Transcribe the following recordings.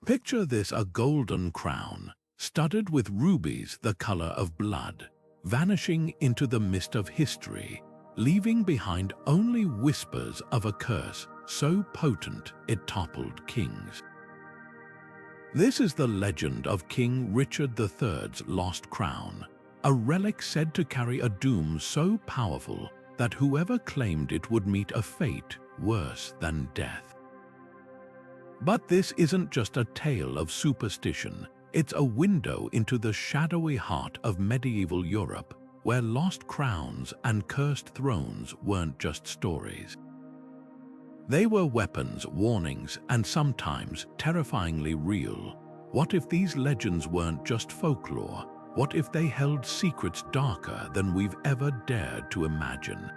Picture this: a golden crown, studded with rubies the color of blood, vanishing into the mist of history, leaving behind only whispers of a curse so potent it toppled kings. This is the legend of King Richard III's lost crown, a relic said to carry a doom so powerful that whoever claimed it would meet a fate worse than death. But this isn't just a tale of superstition, it's a window into the shadowy heart of medieval Europe, where lost crowns and cursed thrones weren't just stories. They were weapons, warnings, and sometimes terrifyingly real. What if these legends weren't just folklore? What if they held secrets darker than we've ever dared to imagine?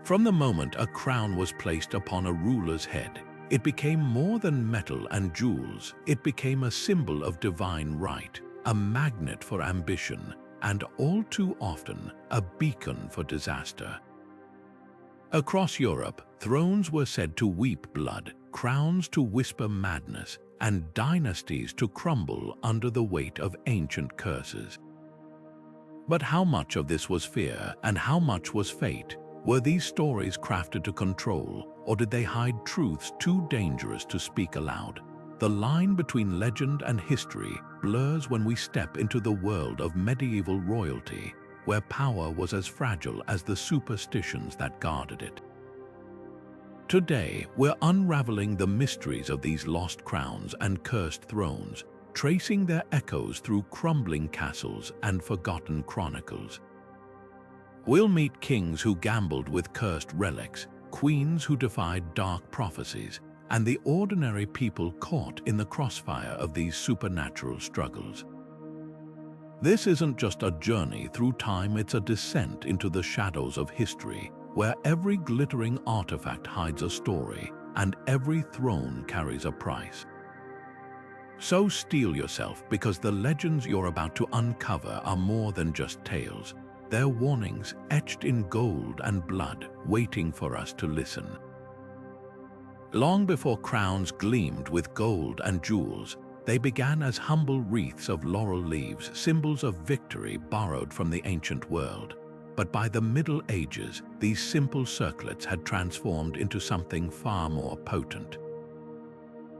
From the moment a crown was placed upon a ruler's head, it became more than metal and jewels. It became a symbol of divine right, a magnet for ambition, and all too often, a beacon for disaster. Across Europe, thrones were said to weep blood, crowns to whisper madness, and dynasties to crumble under the weight of ancient curses. But how much of this was fear and how much was fate? Were these stories crafted to control, or did they hide truths too dangerous to speak aloud? The line between legend and history blurs when we step into the world of medieval royalty, where power was as fragile as the superstitions that guarded it. Today, we're unraveling the mysteries of these lost crowns and cursed thrones, tracing their echoes through crumbling castles and forgotten chronicles. We'll meet kings who gambled with cursed relics, queens who defied dark prophecies, and the ordinary people caught in the crossfire of these supernatural struggles. This isn't just a journey through time, it's a descent into the shadows of history, where every glittering artifact hides a story and every throne carries a price. So steel yourself, because the legends you're about to uncover are more than just tales. They're warnings etched in gold and blood, waiting for us to listen. Long before crowns gleamed with gold and jewels, they began as humble wreaths of laurel leaves, symbols of victory borrowed from the ancient world. But by the Middle Ages, these simple circlets had transformed into something far more potent.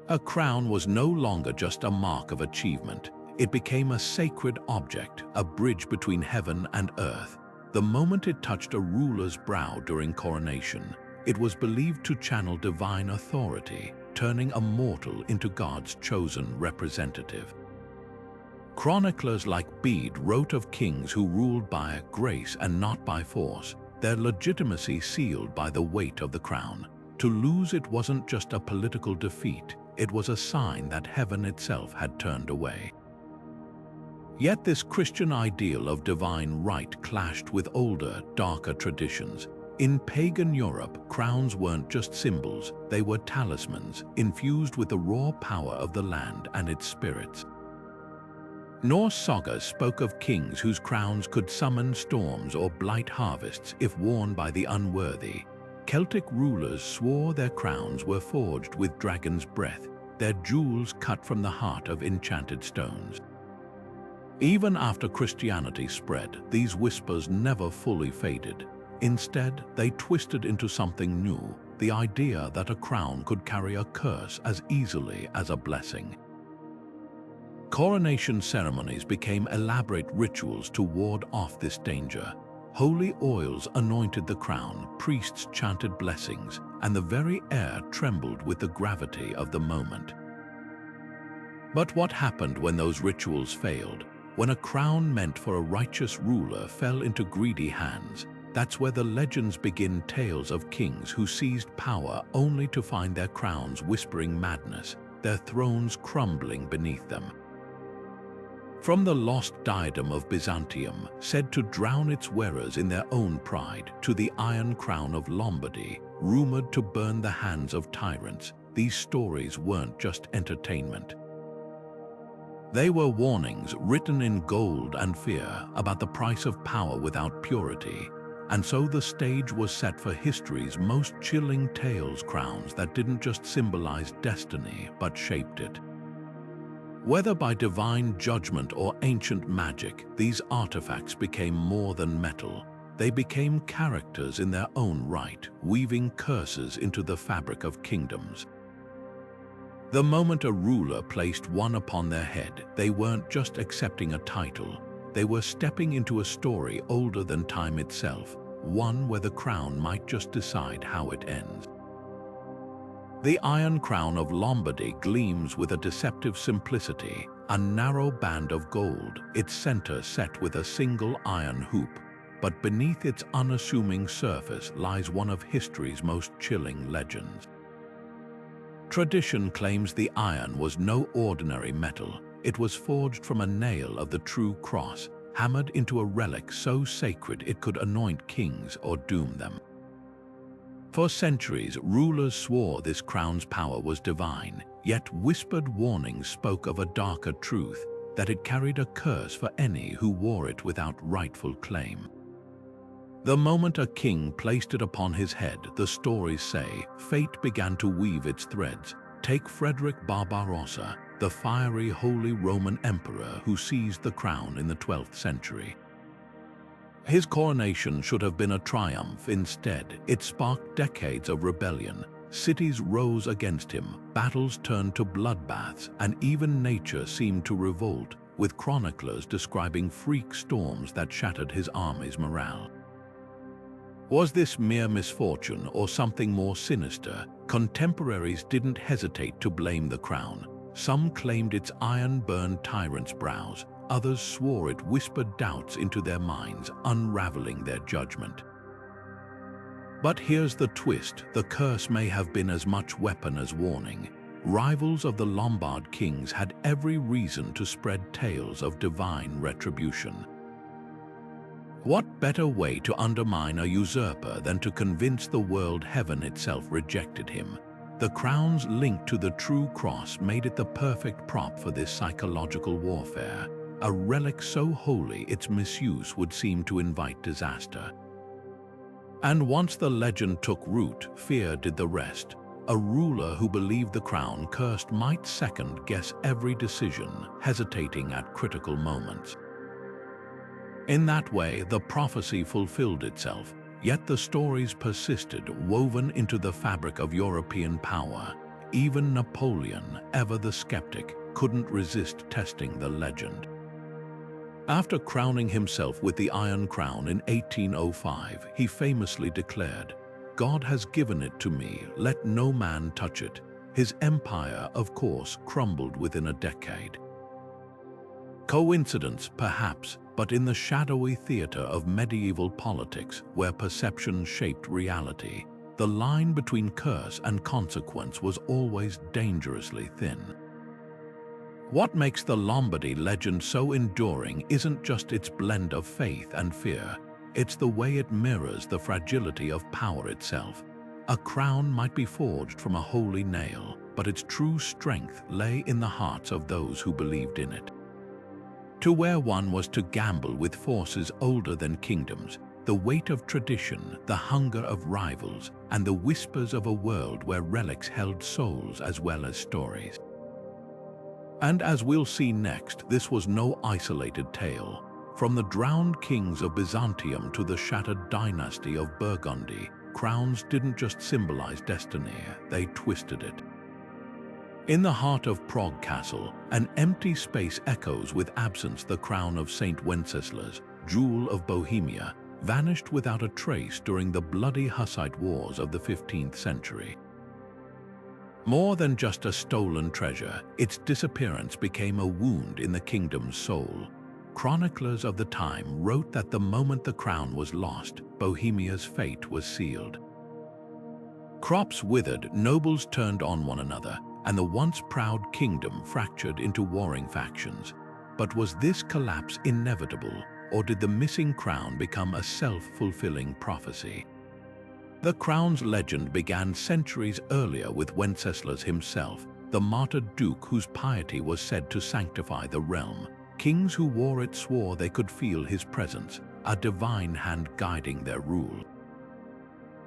A crown was no longer just a mark of achievement. It became a sacred object, a bridge between heaven and earth. The moment it touched a ruler's brow during coronation, it was believed to channel divine authority, turning a mortal into God's chosen representative. Chroniclers like Bede wrote of kings who ruled by grace and not by force, their legitimacy sealed by the weight of the crown. To lose it wasn't just a political defeat, it was a sign that heaven itself had turned away. Yet this Christian ideal of divine right clashed with older, darker traditions. In pagan Europe, crowns weren't just symbols, they were talismans, infused with the raw power of the land and its spirits. Norse sagas spoke of kings whose crowns could summon storms or blight harvests if worn by the unworthy. Celtic rulers swore their crowns were forged with dragon's breath, their jewels cut from the heart of enchanted stones. Even after Christianity spread, these whispers never fully faded. Instead, they twisted into something new, the idea that a crown could carry a curse as easily as a blessing. Coronation ceremonies became elaborate rituals to ward off this danger. Holy oils anointed the crown, priests chanted blessings, and the very air trembled with the gravity of the moment. But what happened when those rituals failed? When a crown meant for a righteous ruler fell into greedy hands, that's where the legends begin, tales of kings who seized power only to find their crowns whispering madness, their thrones crumbling beneath them. From the lost diadem of Byzantium, said to drown its wearers in their own pride, to the Iron Crown of Lombardy, rumored to burn the hands of tyrants, these stories weren't just entertainment. They were warnings written in gold and fear about the price of power without purity. And so the stage was set for history's most chilling tales, crowns that didn't just symbolize destiny but shaped it. Whether by divine judgment or ancient magic, these artifacts became more than metal. They became characters in their own right, weaving curses into the fabric of kingdoms. The moment a ruler placed one upon their head, they weren't just accepting a title. They were stepping into a story older than time itself, one where the crown might just decide how it ends. The Iron Crown of Lombardy gleams with a deceptive simplicity, a narrow band of gold, its center set with a single iron hoop. But beneath its unassuming surface lies one of history's most chilling legends. Tradition claims the iron was no ordinary metal. It was forged from a nail of the true cross, hammered into a relic so sacred it could anoint kings or doom them. For centuries, rulers swore this crown's power was divine, yet whispered warnings spoke of a darker truth, that it carried a curse for any who wore it without rightful claim. The moment a king placed it upon his head, the stories say, fate began to weave its threads. Take Frederick Barbarossa, the fiery Holy Roman Emperor who seized the crown in the 12th century. His coronation should have been a triumph. Instead, it sparked decades of rebellion. Cities rose against him, battles turned to bloodbaths, and even nature seemed to revolt, with chroniclers describing freak storms that shattered his army's morale. Was this mere misfortune or something more sinister? Contemporaries didn't hesitate to blame the crown. Some claimed its iron burned tyrants' brows. Others swore it whispered doubts into their minds, unraveling their judgment. But here's the twist. The curse may have been as much weapon as warning. Rivals of the Lombard kings had every reason to spread tales of divine retribution. What better way to undermine a usurper than to convince the world heaven itself rejected him? The crown's link to the true cross made it the perfect prop for this psychological warfare, a relic so holy its misuse would seem to invite disaster. And once the legend took root, fear did the rest. A ruler who believed the crown cursed might second-guess every decision, hesitating at critical moments. In that way, the prophecy fulfilled itself, yet the stories persisted, woven into the fabric of European power. Even Napoleon, ever the skeptic, couldn't resist testing the legend. After crowning himself with the Iron Crown in 1805, he famously declared, "God has given it to me, let no man touch it." His empire, of course, crumbled within a decade. Coincidence, perhaps, but in the shadowy theater of medieval politics, where perception shaped reality, the line between curse and consequence was always dangerously thin. What makes the Lombardy legend so enduring isn't just its blend of faith and fear, it's the way it mirrors the fragility of power itself. A crown might be forged from a holy nail, but its true strength lay in the hearts of those who believed in it. To wear one was to gamble with forces older than kingdoms, the weight of tradition, the hunger of rivals, and the whispers of a world where relics held souls as well as stories. And as we'll see next, this was no isolated tale. From the drowned kings of Byzantium to the shattered dynasty of Burgundy, crowns didn't just symbolize destiny, they twisted it. In the heart of Prague Castle, an empty space echoes with absence. The crown of Saint Wenceslas, jewel of Bohemia, vanished without a trace during the bloody Hussite wars of the 15th century. More than just a stolen treasure, its disappearance became a wound in the kingdom's soul. Chroniclers of the time wrote that the moment the crown was lost, Bohemia's fate was sealed. Crops withered, nobles turned on one another, and the once proud kingdom fractured into warring factions. But was this collapse inevitable, or did the missing crown become a self-fulfilling prophecy? The crown's legend began centuries earlier with Wenceslas himself, the martyred duke whose piety was said to sanctify the realm. Kings who wore it swore they could feel his presence, a divine hand guiding their rule.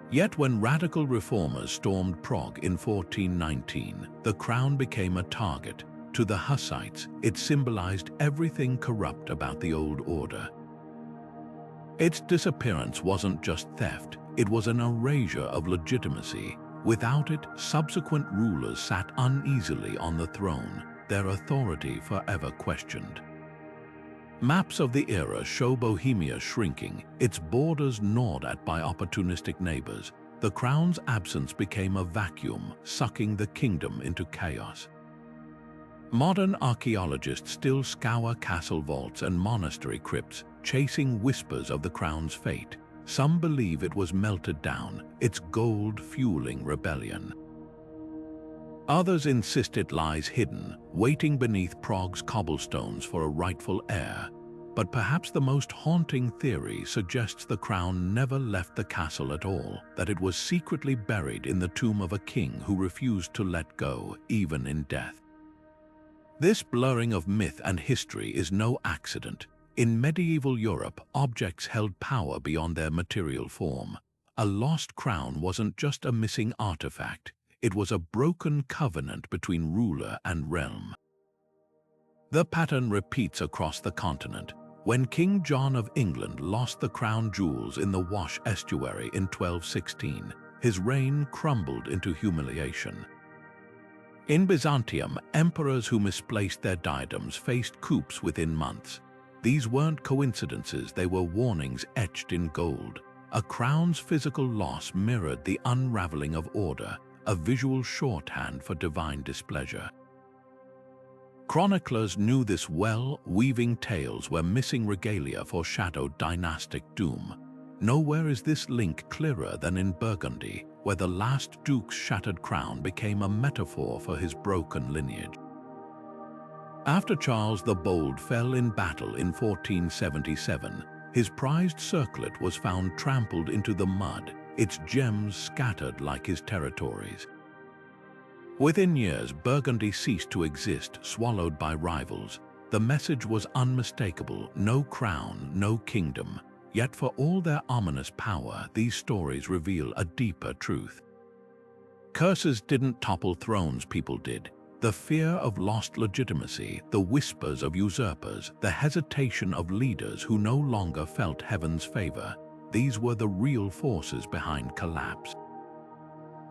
Yet when radical reformers stormed Prague in 1419, the crown became a target. To the Hussites, it symbolized everything corrupt about the old order. Its disappearance wasn't just theft, it was an erasure of legitimacy. Without it, subsequent rulers sat uneasily on the throne, their authority forever questioned. Maps of the era show Bohemia shrinking, its borders gnawed at by opportunistic neighbors. The crown's absence became a vacuum, sucking the kingdom into chaos. Modern archaeologists still scour castle vaults and monastery crypts, chasing whispers of the crown's fate. Some believe it was melted down, its gold fueling rebellion. Others insist it lies hidden, waiting beneath Prague's cobblestones for a rightful heir. But perhaps the most haunting theory suggests the crown never left the castle at all, that it was secretly buried in the tomb of a king who refused to let go, even in death. This blurring of myth and history is no accident. In medieval Europe, objects held power beyond their material form. A lost crown wasn't just a missing artifact, it was a broken covenant between ruler and realm. The pattern repeats across the continent. When King John of England lost the crown jewels in the Wash estuary in 1216, his reign crumbled into humiliation. In Byzantium, emperors who misplaced their diadems faced coups within months. These weren't coincidences, they were warnings etched in gold. A crown's physical loss mirrored the unraveling of order, a visual shorthand for divine displeasure. Chroniclers knew this well, weaving tales where missing regalia foreshadowed dynastic doom. Nowhere is this link clearer than in Burgundy, where the last duke's shattered crown became a metaphor for his broken lineage. After Charles the Bold fell in battle in 1477, his prized circlet was found trampled into the mud, its gems scattered like his territories. Within years, Burgundy ceased to exist, swallowed by rivals. The message was unmistakable: no crown, no kingdom. Yet for all their ominous power, these stories reveal a deeper truth. Curses didn't topple thrones, people did. The fear of lost legitimacy, the whispers of usurpers, the hesitation of leaders who no longer felt heaven's favor, these were the real forces behind collapse.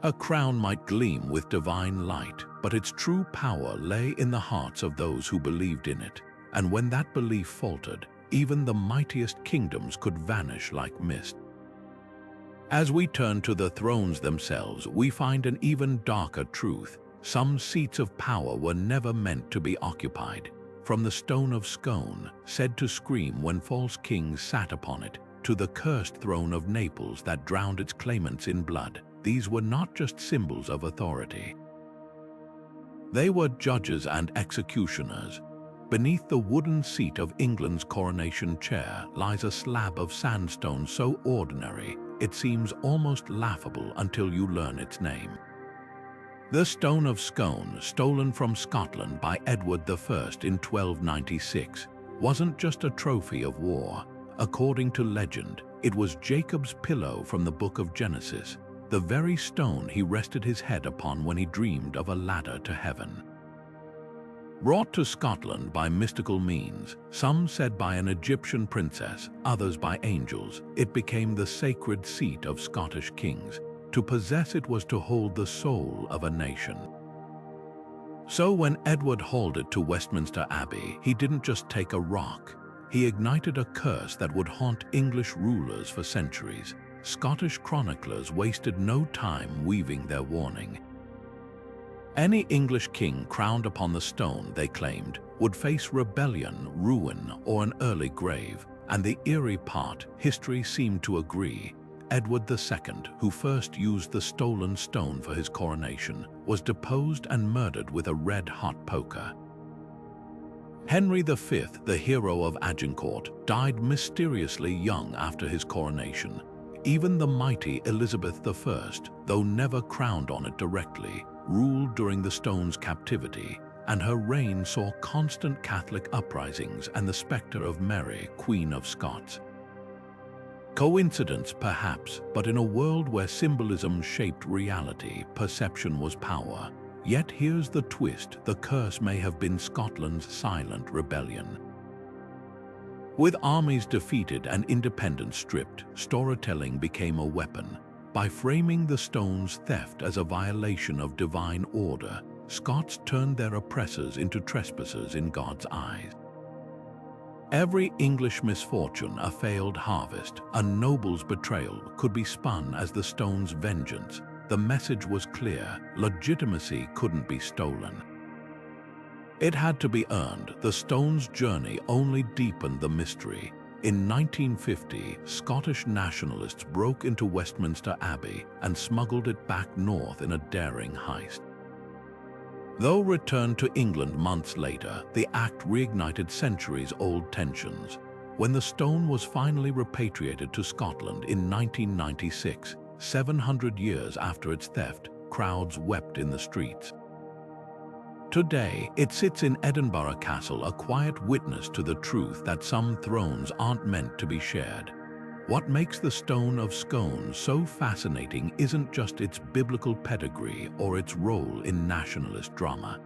A crown might gleam with divine light, but its true power lay in the hearts of those who believed in it. And when that belief faltered, even the mightiest kingdoms could vanish like mist. As we turn to the thrones themselves, we find an even darker truth. Some seats of power were never meant to be occupied. From the Stone of Scone, said to scream when false kings sat upon it, to the cursed throne of Naples that drowned its claimants in blood, these were not just symbols of authority. They were judges and executioners. Beneath the wooden seat of England's coronation chair lies a slab of sandstone so ordinary, it seems almost laughable until you learn its name. The Stone of Scone, stolen from Scotland by Edward I in 1296, wasn't just a trophy of war. According to legend, it was Jacob's pillow from the book of Genesis, the very stone he rested his head upon when he dreamed of a ladder to heaven. Brought to Scotland by mystical means, some said by an Egyptian princess, others by angels, it became the sacred seat of Scottish kings. To possess it was to hold the soul of a nation. So when Edward hauled it to Westminster Abbey, he didn't just take a rock. He ignited a curse that would haunt English rulers for centuries. Scottish chroniclers wasted no time weaving their warning. Any English king crowned upon the stone, they claimed, would face rebellion, ruin, or an early grave. And the eerie part, history seemed to agree. Edward II, who first used the stolen stone for his coronation, was deposed and murdered with a red-hot poker. Henry V, the hero of Agincourt, died mysteriously young after his coronation. Even the mighty Elizabeth I, though never crowned on it directly, ruled during the stone's captivity, and her reign saw constant Catholic uprisings and the specter of Mary, Queen of Scots. Coincidence, perhaps, but in a world where symbolism shaped reality, perception was power. Yet here's the twist: the curse may have been Scotland's silent rebellion. With armies defeated and independence stripped, storytelling became a weapon. By framing the stone's theft as a violation of divine order, Scots turned their oppressors into trespassers in God's eyes. Every English misfortune, a failed harvest, a noble's betrayal, could be spun as the stone's vengeance. The message was clear: legitimacy couldn't be stolen. It had to be earned. The stone's journey only deepened the mystery. In 1950, Scottish nationalists broke into Westminster Abbey and smuggled it back north in a daring heist. Though returned to England months later, the act reignited centuries-old tensions. When the stone was finally repatriated to Scotland in 1996, 700 years after its theft, crowds wept in the streets. Today, it sits in Edinburgh Castle, a quiet witness to the truth that some thrones aren't meant to be shared. What makes the Stone of Scone so fascinating isn't just its biblical pedigree or its role in nationalist drama.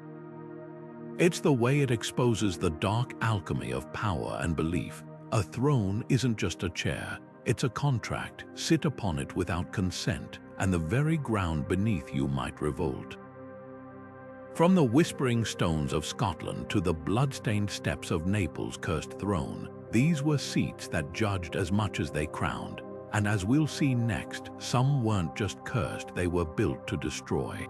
It's the way it exposes the dark alchemy of power and belief. A throne isn't just a chair, it's a contract. Sit upon it without consent, and the very ground beneath you might revolt. From the whispering stones of Scotland to the blood-stained steps of Naples' cursed throne, these were seats that judged as much as they crowned. And as we'll see next, some weren't just cursed, they were built to destroy.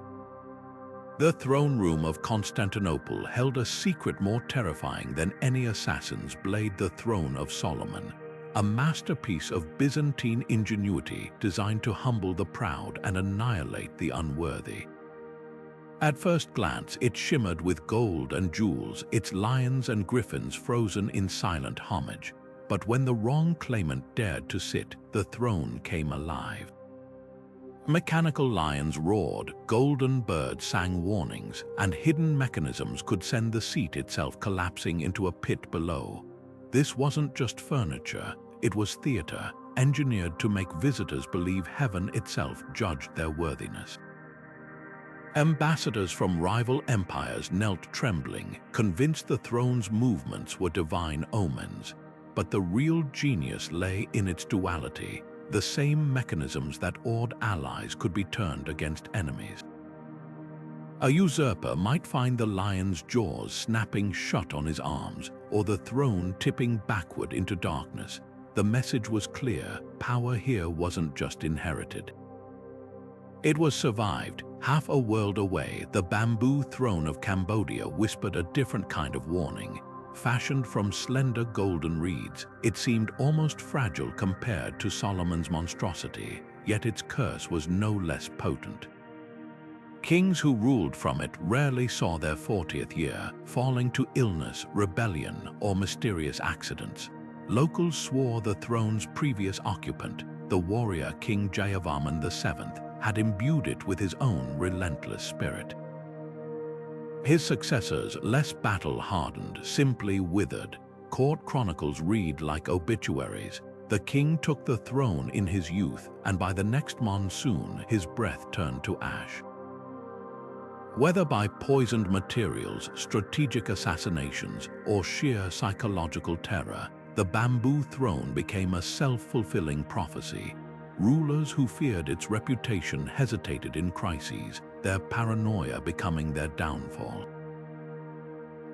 The throne room of Constantinople held a secret more terrifying than any assassin's blade: the Throne of Solomon, a masterpiece of Byzantine ingenuity designed to humble the proud and annihilate the unworthy. At first glance, it shimmered with gold and jewels, its lions and griffins frozen in silent homage. But when the wrong claimant dared to sit, the throne came alive. Mechanical lions roared, golden birds sang warnings, and hidden mechanisms could send the seat itself collapsing into a pit below. This wasn't just furniture, it was theater, engineered to make visitors believe heaven itself judged their worthiness. Ambassadors from rival empires knelt trembling, convinced the throne's movements were divine omens. But the real genius lay in its duality. The same mechanisms that awed allies could be turned against enemies. A usurper might find the lion's jaws snapping shut on his arms, or the throne tipping backward into darkness. The message was clear: power here wasn't just inherited. It was survived. Half a world away, the bamboo throne of Cambodia whispered a different kind of warning. Fashioned from slender golden reeds, it seemed almost fragile compared to Solomon's monstrosity, yet its curse was no less potent. Kings who ruled from it rarely saw their 40th year, falling to illness, rebellion, or mysterious accidents. Locals swore the throne's previous occupant, the warrior King Jayavarman VII, had imbued it with his own relentless spirit. His successors, less battle-hardened, simply withered. Court chronicles read like obituaries. The king took the throne in his youth, and by the next monsoon, his breath turned to ash. Whether by poisoned materials, strategic assassinations, or sheer psychological terror, the bamboo throne became a self-fulfilling prophecy. Rulers who feared its reputation hesitated in crises, their paranoia becoming their downfall.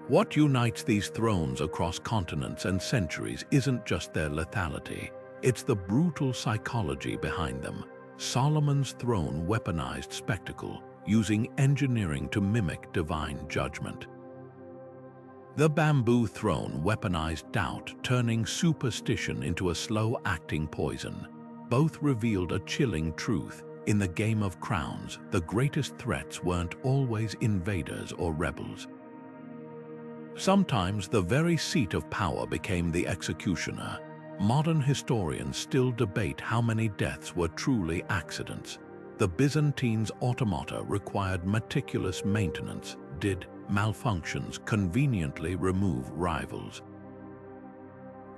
What unites these thrones across continents and centuries isn't just their lethality, it's the brutal psychology behind them. Solomon's throne weaponized spectacle, using engineering to mimic divine judgment. The bamboo throne weaponized doubt, turning superstition into a slow-acting poison. Both revealed a chilling truth. In the game of crowns, the greatest threats weren't always invaders or rebels. Sometimes the very seat of power became the executioner. Modern historians still debate how many deaths were truly accidents. The Byzantines' automata required meticulous maintenance. Did malfunctions conveniently remove rivals?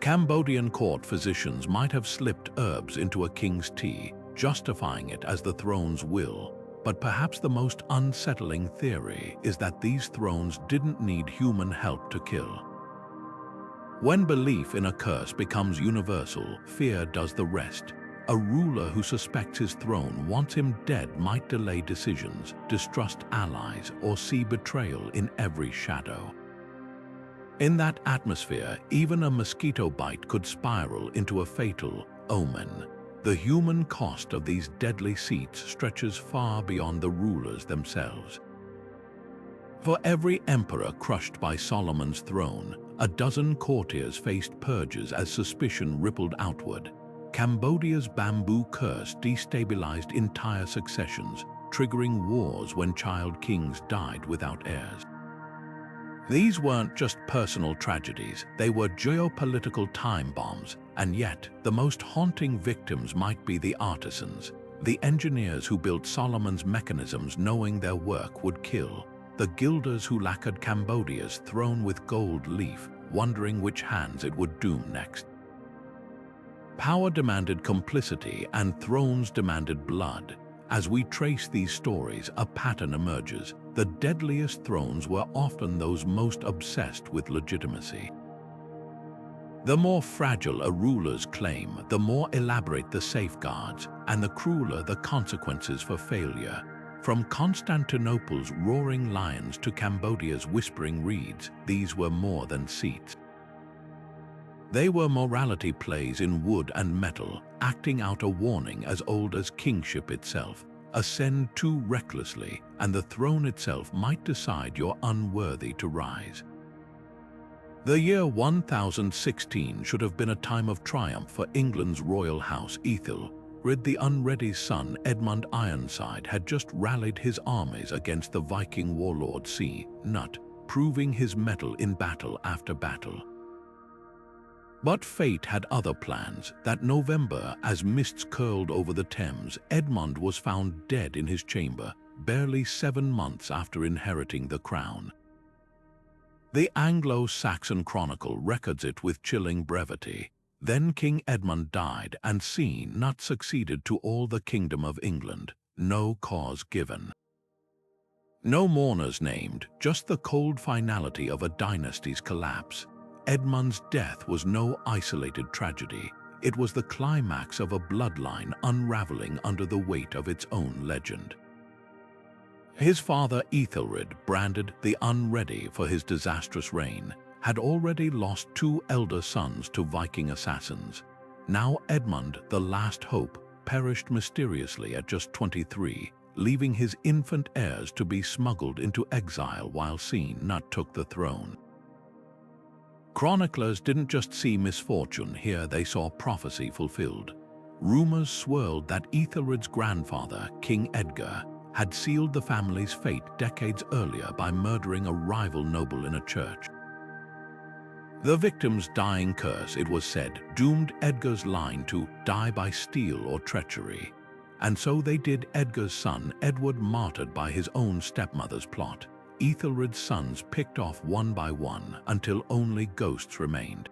Cambodian court physicians might have slipped herbs into a king's tea, justifying it as the throne's will. But perhaps the most unsettling theory is that these thrones didn't need human help to kill. When belief in a curse becomes universal, fear does the rest. A ruler who suspects his throne wants him dead might delay decisions, distrust allies, or see betrayal in every shadow. In that atmosphere, even a mosquito bite could spiral into a fatal omen. The human cost of these deadly seats stretches far beyond the rulers themselves. For every emperor crushed by Solomon's throne, a dozen courtiers faced purges as suspicion rippled outward. Cambodia's bamboo curse destabilized entire successions, triggering wars when child kings died without heirs. These weren't just personal tragedies, they were geopolitical time bombs, and yet the most haunting victims might be the artisans, the engineers who built Solomon's mechanisms knowing their work would kill, the gilders who lacquered Cambodia's throne with gold leaf, wondering which hands it would doom next. Power demanded complicity and thrones demanded blood. As we trace these stories, a pattern emerges. The deadliest thrones were often those most obsessed with legitimacy. The more fragile a ruler's claim, the more elaborate the safeguards, and the crueler the consequences for failure. From Constantinople's roaring lions to Cambodia's whispering reeds, these were more than seats. They were morality plays in wood and metal, acting out a warning as old as kingship itself. Ascend too recklessly, and the throne itself might decide you're unworthy to rise. The year 1016 should have been a time of triumph for England's royal house. Ethelred the Unready's son, Edmund Ironside, had just rallied his armies against the Viking warlord Nut, proving his mettle in battle after battle. But fate had other plans. That November, as mists curled over the Thames, Edmund was found dead in his chamber, barely 7 months after inheriting the crown. The Anglo-Saxon Chronicle records it with chilling brevity. Then King Edmund died, and Nut succeeded to all the kingdom of England. No cause given. No mourners named, just the cold finality of a dynasty's collapse. Edmund's death was no isolated tragedy. It was the climax of a bloodline unraveling under the weight of its own legend. His father Ethelred, branded the Unready for his disastrous reign, had already lost 2 elder sons to Viking assassins. Now Edmund, the last hope, perished mysteriously at just 23, leaving his infant heirs to be smuggled into exile while Nut took the throne. Chroniclers didn't just see misfortune here, they saw prophecy fulfilled. Rumors swirled that Ethelred's grandfather, King Edgar, had sealed the family's fate decades earlier by murdering a rival noble in a church. The victim's dying curse, it was said, doomed Edgar's line to die by steel or treachery. And so they did. Edgar's son, Edward, martyred by his own stepmother's plot. Ethelred's sons picked off one by one until only ghosts remained.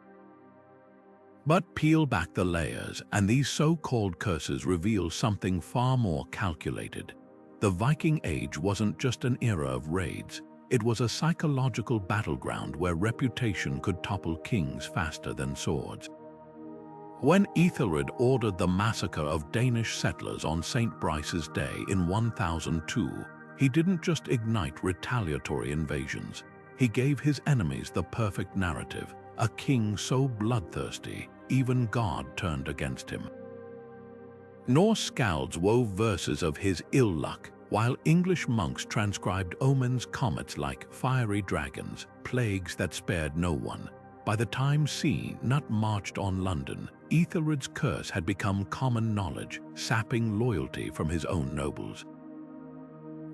But peel back the layers, and these so-called curses reveal something far more calculated. The Viking Age wasn't just an era of raids. It was a psychological battleground where reputation could topple kings faster than swords. When Ethelred ordered the massacre of Danish settlers on St. Brice's Day in 1002, he didn't just ignite retaliatory invasions. He gave his enemies the perfect narrative, a king so bloodthirsty, even God turned against him. Norse skalds wove verses of his ill luck, while English monks transcribed omens, comets like fiery dragons, plagues that spared no one. By the time Nut marched on London, Ethelred's curse had become common knowledge, sapping loyalty from his own nobles.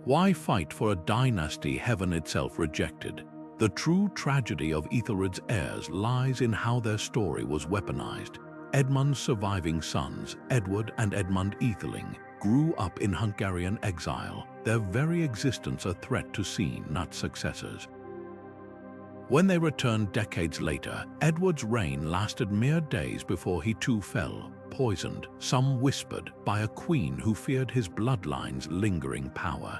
Why fight for a dynasty heaven itself rejected? The true tragedy of Ethelred's heirs lies in how their story was weaponized. Edmund's surviving sons, Edward and Edmund Etheling, grew up in Hungarian exile, their very existence a threat to Nut's successors. When they returned decades later, Edward's reign lasted mere days before he too fell, poisoned, some whispered, by a queen who feared his bloodline's lingering power.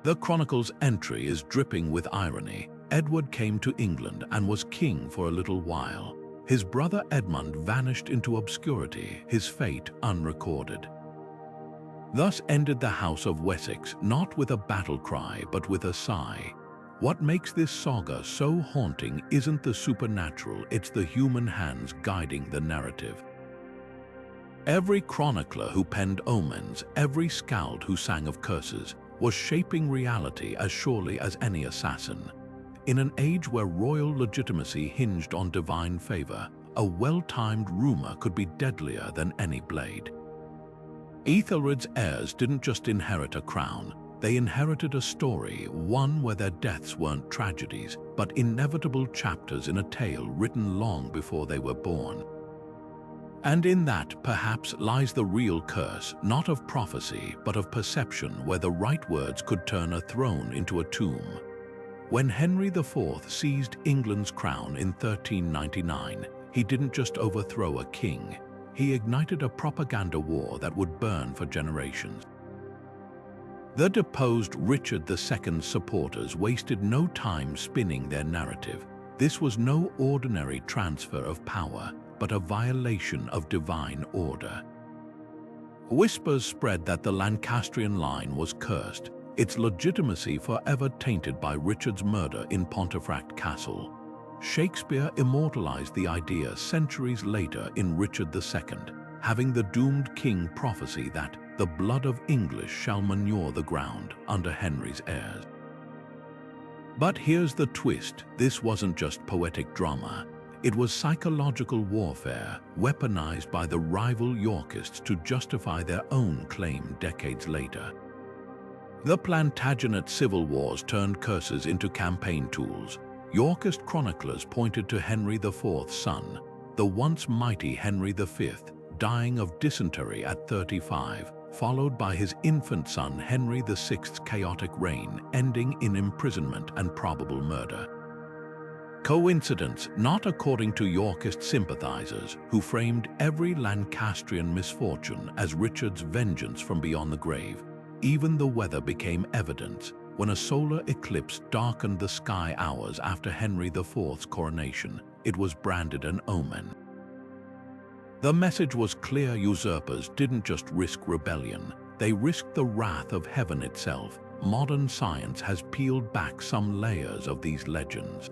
The chronicle's entry is dripping with irony. Edward came to England and was king for a little while. His brother Edmund vanished into obscurity, his fate unrecorded. Thus ended the House of Wessex, not with a battle cry, but with a sigh. What makes this saga so haunting isn't the supernatural, it's the human hands guiding the narrative. Every chronicler who penned omens, every skald who sang of curses, was shaping reality as surely as any assassin. In an age where royal legitimacy hinged on divine favor, a well-timed rumor could be deadlier than any blade. Ethelred's heirs didn't just inherit a crown, they inherited a story, one where their deaths weren't tragedies, but inevitable chapters in a tale written long before they were born. And in that, perhaps, lies the real curse, not of prophecy, but of perception, where the right words could turn a throne into a tomb. When Henry IV seized England's crown in 1399, he didn't just overthrow a king, he ignited a propaganda war that would burn for generations. The deposed Richard II's supporters wasted no time spinning their narrative. This was no ordinary transfer of power, but a violation of divine order. Whispers spread that the Lancastrian line was cursed, its legitimacy forever tainted by Richard's murder in Pontefract Castle. Shakespeare immortalized the idea centuries later in Richard II, having the doomed king prophesy that the blood of English shall manure the ground under Henry's heirs. But here's the twist: this wasn't just poetic drama. It was psychological warfare, weaponized by the rival Yorkists to justify their own claim decades later. The Plantagenet civil wars turned curses into campaign tools. Yorkist chroniclers pointed to Henry IV's son, the once mighty Henry V, dying of dysentery at 35, followed by his infant son Henry VI's chaotic reign, ending in imprisonment and probable murder. Coincidence? Not according to Yorkist sympathizers, who framed every Lancastrian misfortune as Richard's vengeance from beyond the grave. Even the weather became evidence. When a solar eclipse darkened the sky hours after Henry IV's coronation, it was branded an omen. The message was clear: usurpers didn't just risk rebellion, they risked the wrath of heaven itself. Modern science has peeled back some layers of these legends.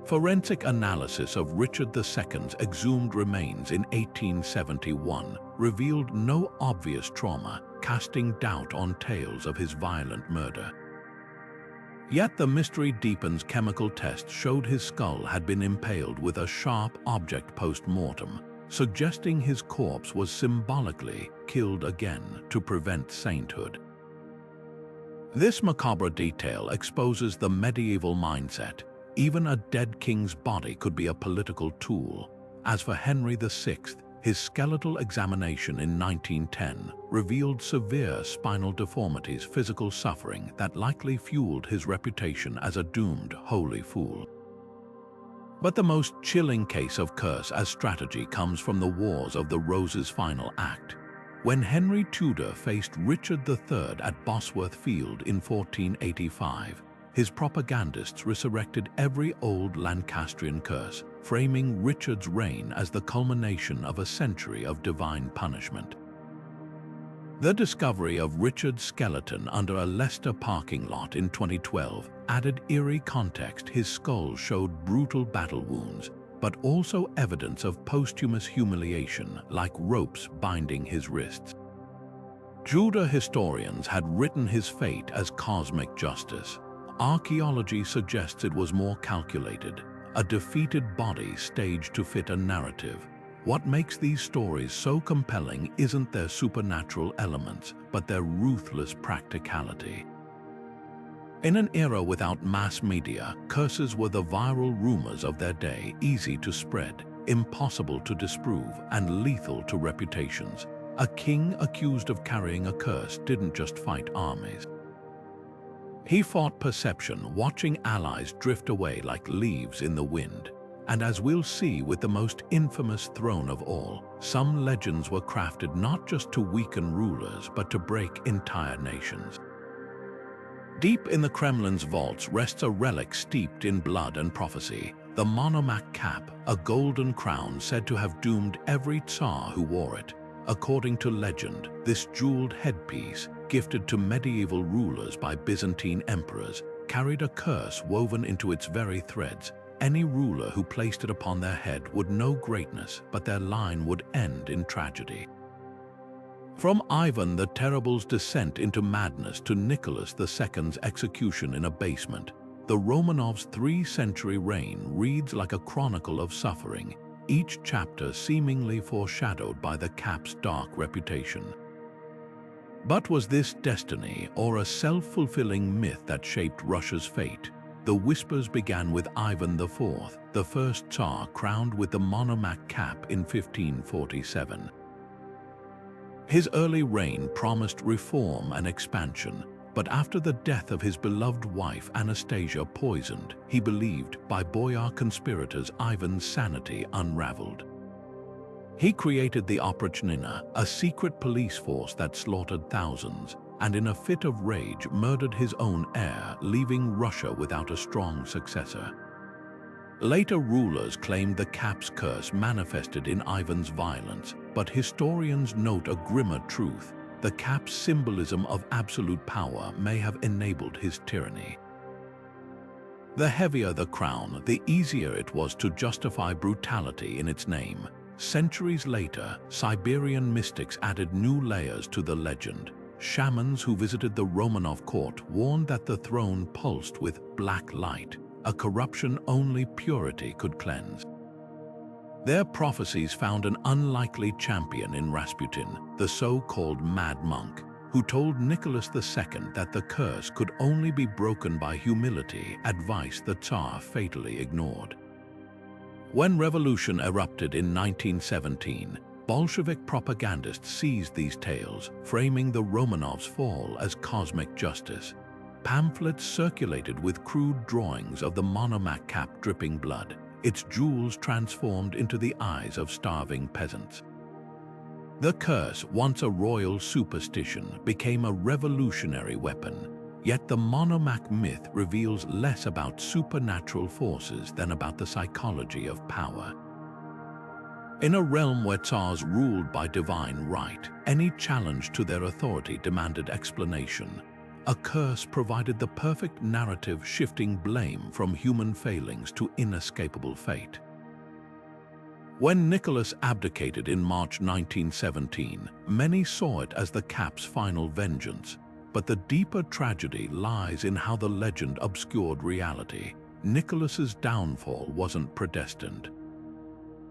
Forensic analysis of Richard II's exhumed remains in 1871 revealed no obvious trauma, casting doubt on tales of his violent murder. Yet the mystery deepens. Chemical tests showed his skull had been impaled with a sharp object post-mortem, suggesting his corpse was symbolically killed again to prevent sainthood. This macabre detail exposes the medieval mindset. Even a dead king's body could be a political tool. As for Henry VI, his skeletal examination in 1910 revealed severe spinal deformities, physical suffering that likely fueled his reputation as a doomed holy fool. But the most chilling case of curse as strategy comes from the Wars of the Rose's final act. When Henry Tudor faced Richard III at Bosworth Field in 1485, his propagandists resurrected every old Lancastrian curse, framing Richard's reign as the culmination of a century of divine punishment. The discovery of Richard's skeleton under a Leicester parking lot in 2012 added eerie context. His skull showed brutal battle wounds, but also evidence of posthumous humiliation, like ropes binding his wrists. Tudor historians had written his fate as cosmic justice. Archaeology suggests it was more calculated, a defeated body staged to fit a narrative. What makes these stories so compelling isn't their supernatural elements, but their ruthless practicality. In an era without mass media, curses were the viral rumors of their day, easy to spread, impossible to disprove, and lethal to reputations. A king accused of carrying a curse didn't just fight armies. He fought perception, watching allies drift away like leaves in the wind. And as we'll see with the most infamous throne of all, some legends were crafted not just to weaken rulers, but to break entire nations. Deep in the Kremlin's vaults rests a relic steeped in blood and prophecy, the Monomac cap, a golden crown said to have doomed every Tsar who wore it. According to legend, this jeweled headpiece, gifted to medieval rulers by Byzantine emperors, carried a curse woven into its very threads. Any ruler who placed it upon their head would know greatness, but their line would end in tragedy. From Ivan the Terrible's descent into madness to Nicholas II's execution in a basement, the Romanovs' 3-century reign reads like a chronicle of suffering, each chapter seemingly foreshadowed by the cap's dark reputation. But was this destiny or a self-fulfilling myth that shaped Russia's fate? The whispers began with Ivan IV, the first Tsar crowned with the Monomac cap in 1547. His early reign promised reform and expansion, but after the death of his beloved wife Anastasia poisoned, he believed, by boyar conspirators, Ivan's sanity unraveled. He created the Oprichnina, a secret police force that slaughtered thousands, and in a fit of rage murdered his own heir, leaving Russia without a strong successor. Later rulers claimed the cap's curse manifested in Ivan's violence, but historians note a grimmer truth. The cap's symbolism of absolute power may have enabled his tyranny. The heavier the crown, the easier it was to justify brutality in its name. Centuries later, Siberian mystics added new layers to the legend. Shamans who visited the Romanov court warned that the throne pulsed with black light, a corruption only purity could cleanse. Their prophecies found an unlikely champion in Rasputin, the so-called Mad Monk, who told Nicholas II that the curse could only be broken by humility, advice the Tsar fatally ignored. When revolution erupted in 1917, Bolshevik propagandists seized these tales, framing the Romanovs' fall as cosmic justice. Pamphlets circulated with crude drawings of the Monomac cap dripping blood, its jewels transformed into the eyes of starving peasants. The curse, once a royal superstition, became a revolutionary weapon. Yet the Monomac myth reveals less about supernatural forces than about the psychology of power. In a realm where Tsars ruled by divine right, any challenge to their authority demanded explanation. A curse provided the perfect narrative, shifting blame from human failings to inescapable fate. When Nicholas abdicated in March 1917, many saw it as the cap's final vengeance. But the deeper tragedy lies in how the legend obscured reality. Nicholas's downfall wasn't predestined.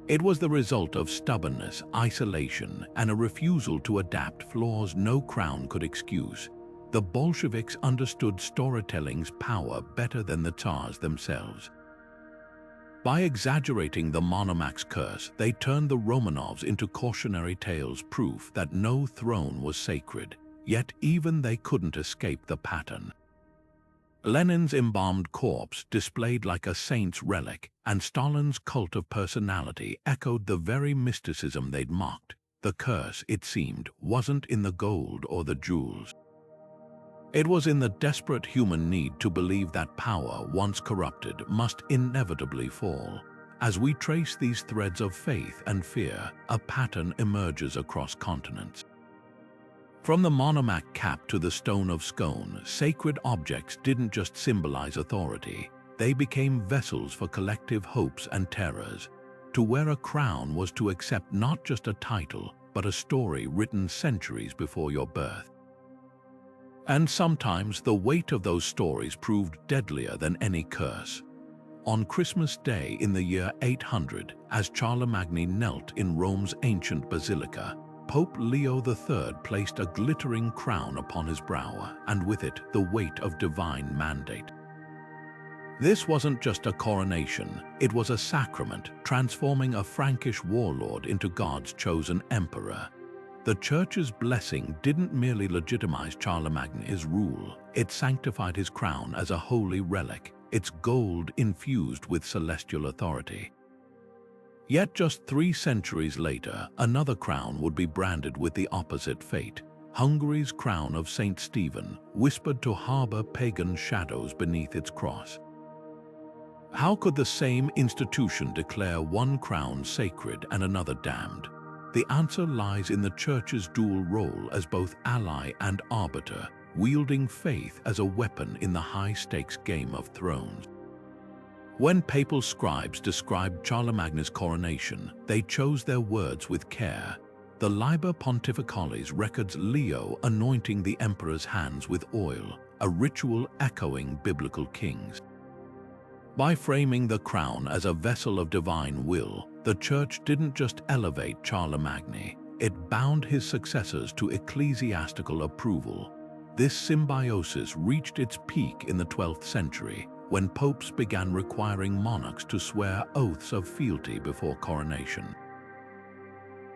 It was the result of stubbornness, isolation, and a refusal to adapt, flaws no crown could excuse. The Bolsheviks understood storytelling's power better than the Tsars themselves. By exaggerating the Monomac's curse, they turned the Romanovs into cautionary tales, proof that no throne was sacred. Yet even they couldn't escape the pattern. Lenin's embalmed corpse, displayed like a saint's relic, and Stalin's cult of personality echoed the very mysticism they'd mocked. The curse, it seemed, wasn't in the gold or the jewels. It was in the desperate human need to believe that power, once corrupted, must inevitably fall. As we trace these threads of faith and fear, a pattern emerges across continents. From the Monomac cap to the Stone of Scone, sacred objects didn't just symbolize authority. They became vessels for collective hopes and terrors. To wear a crown was to accept not just a title, but a story written centuries before your birth. And sometimes the weight of those stories proved deadlier than any curse. On Christmas Day in the year 800, as Charlemagne knelt in Rome's ancient basilica, Pope Leo III placed a glittering crown upon his brow, and with it the weight of divine mandate. This wasn't just a coronation, it was a sacrament, transforming a Frankish warlord into God's chosen emperor. The Church's blessing didn't merely legitimize Charlemagne's rule, it sanctified his crown as a holy relic, its gold infused with celestial authority. Yet just 3 centuries later, another crown would be branded with the opposite fate. Hungary's crown of Saint Stephen, whispered to harbor pagan shadows beneath its cross. How could the same institution declare one crown sacred and another damned? The answer lies in the Church's dual role as both ally and arbiter, wielding faith as a weapon in the high-stakes Game of Thrones. When papal scribes described Charlemagne's coronation, they chose their words with care. The Liber Pontificalis records Leo anointing the emperor's hands with oil, a ritual echoing biblical kings. By framing the crown as a vessel of divine will, the Church didn't just elevate Charlemagne, it bound his successors to ecclesiastical approval. This symbiosis reached its peak in the 12th century, when popes began requiring monarchs to swear oaths of fealty before coronation.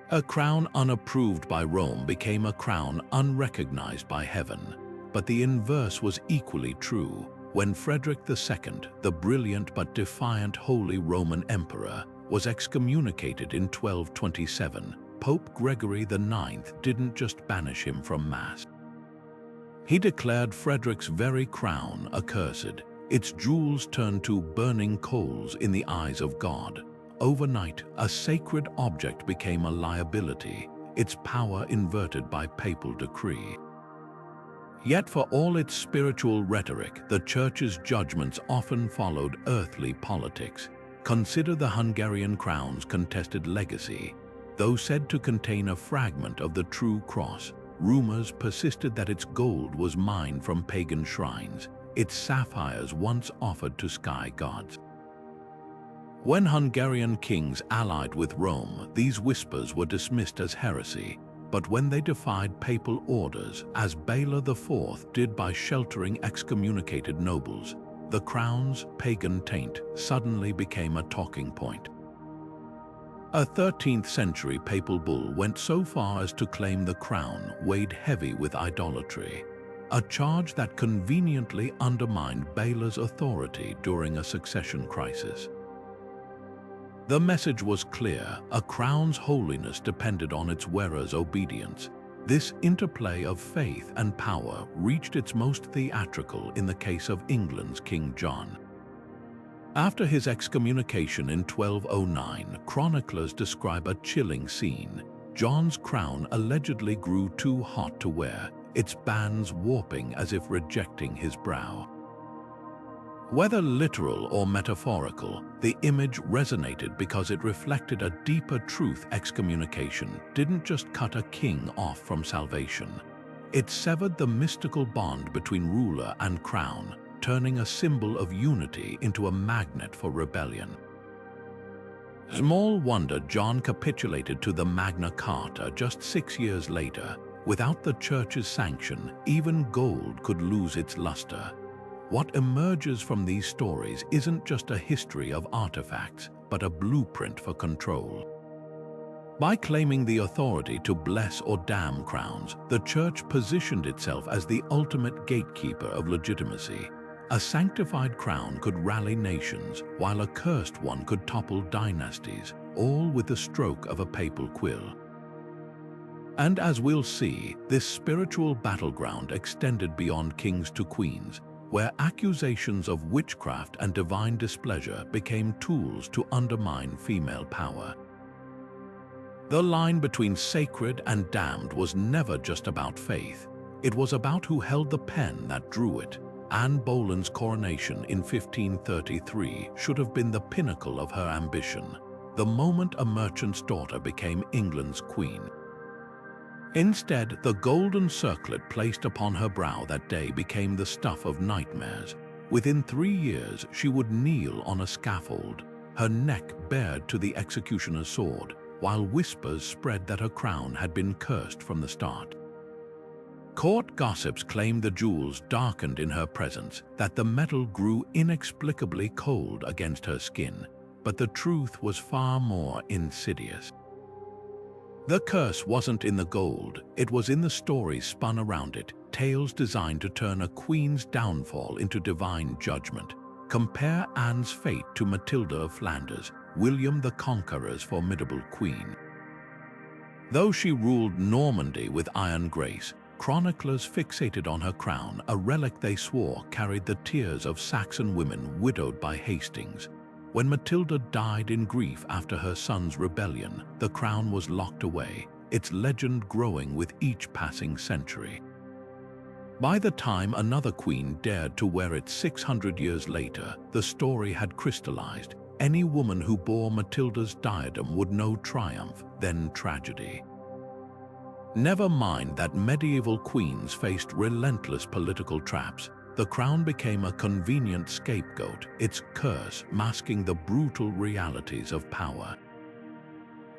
A crown unapproved by Rome became a crown unrecognized by heaven, but the inverse was equally true. When Frederick II, the brilliant but defiant Holy Roman Emperor, was excommunicated in 1227, Pope Gregory IX didn't just banish him from Mass. He declared Frederick's very crown accursed, its jewels turned to burning coals in the eyes of God. Overnight, a sacred object became a liability, its power inverted by papal decree. Yet for all its spiritual rhetoric, the Church's judgments often followed earthly politics. Consider the Hungarian crown's contested legacy. Though said to contain a fragment of the true cross, rumors persisted that its gold was mined from pagan shrines, its sapphires once offered to sky gods. When Hungarian kings allied with Rome, these whispers were dismissed as heresy. But when they defied papal orders, as Bela IV did by sheltering excommunicated nobles, the crown's pagan taint suddenly became a talking point. A 13th century papal bull went so far as to claim the crown weighed heavy with idolatry, a charge that conveniently undermined Bela's authority during a succession crisis. The message was clear: a crown's holiness depended on its wearer's obedience. This interplay of faith and power reached its most theatrical in the case of England's King John. After his excommunication in 1209, chroniclers describe a chilling scene. John's crown allegedly grew too hot to wear, its bands warping as if rejecting his brow. Whether literal or metaphorical, the image resonated because it reflected a deeper truth. Excommunication didn't just cut a king off from salvation. It severed the mystical bond between ruler and crown, turning a symbol of unity into a magnet for rebellion. Small wonder John capitulated to the Magna Carta just 6 years later. Without the Church's sanction, even gold could lose its luster. What emerges from these stories isn't just a history of artifacts, but a blueprint for control. By claiming the authority to bless or damn crowns, the Church positioned itself as the ultimate gatekeeper of legitimacy. A sanctified crown could rally nations, while a cursed one could topple dynasties, all with the stroke of a papal quill. And as we'll see, this spiritual battleground extended beyond kings to queens, where accusations of witchcraft and divine displeasure became tools to undermine female power. The line between sacred and damned was never just about faith. It was about who held the pen that drew it. Anne Boleyn's coronation in 1533 should have been the pinnacle of her ambition, the moment a merchant's daughter became England's queen. Instead, the golden circlet placed upon her brow that day became the stuff of nightmares. Within 3 years, she would kneel on a scaffold, her neck bared to the executioner's sword, while whispers spread that her crown had been cursed from the start. Court gossips claimed the jewels darkened in her presence, that the metal grew inexplicably cold against her skin, but the truth was far more insidious. The curse wasn't in the gold, it was in the stories spun around it, tales designed to turn a queen's downfall into divine judgment. Compare Anne's fate to Matilda of Flanders, William the Conqueror's formidable queen. Though she ruled Normandy with iron grace, chroniclers fixated on her crown, a relic they swore carried the tears of Saxon women widowed by Hastings. When Matilda died in grief after her son's rebellion, the crown was locked away, its legend growing with each passing century. By the time another queen dared to wear it 600 years later, the story had crystallized. Any woman who bore Matilda's diadem would know triumph, then tragedy. Never mind that medieval queens faced relentless political traps. The crown became a convenient scapegoat, its curse masking the brutal realities of power.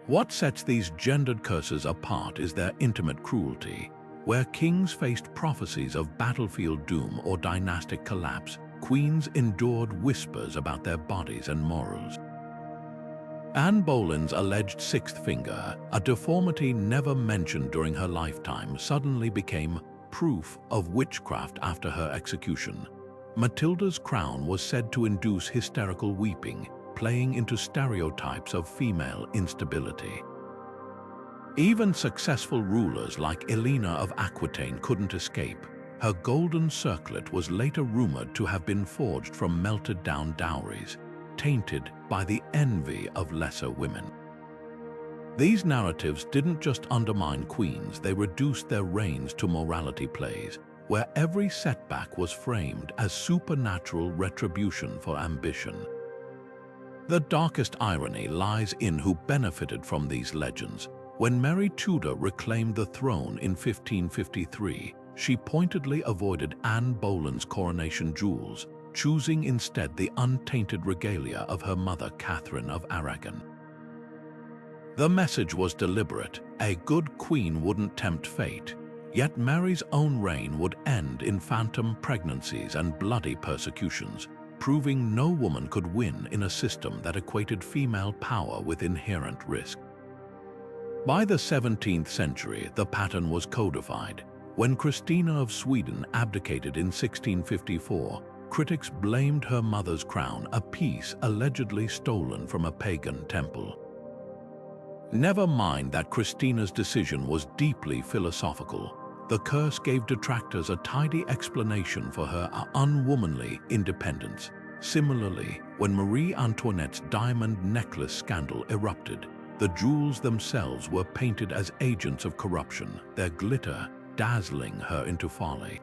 What sets these gendered curses apart is their intimate cruelty. Where kings faced prophecies of battlefield doom or dynastic collapse, queens endured whispers about their bodies and morals. Anne Boleyn's alleged sixth finger, a deformity never mentioned during her lifetime, suddenly became proof of witchcraft after her execution. Matilda's crown was said to induce hysterical weeping, playing into stereotypes of female instability. Even successful rulers like Elena of Aquitaine couldn't escape. Her golden circlet was later rumored to have been forged from melted-down dowries, tainted by the envy of lesser women. These narratives didn't just undermine queens, they reduced their reigns to morality plays, where every setback was framed as supernatural retribution for ambition. The darkest irony lies in who benefited from these legends. When Mary Tudor reclaimed the throne in 1553, she pointedly avoided Anne Boleyn's coronation jewels, choosing instead the untainted regalia of her mother Catherine of Aragon. The message was deliberate: a good queen wouldn't tempt fate. Yet Mary's own reign would end in phantom pregnancies and bloody persecutions, proving no woman could win in a system that equated female power with inherent risk. By the 17th century, the pattern was codified. When Christina of Sweden abdicated in 1654, critics blamed her mother's crown, a piece allegedly stolen from a pagan temple. Never mind that Christina's decision was deeply philosophical. The curse gave detractors a tidy explanation for her unwomanly independence. Similarly, when Marie Antoinette's diamond necklace scandal erupted, the jewels themselves were painted as agents of corruption, their glitter dazzling her into folly.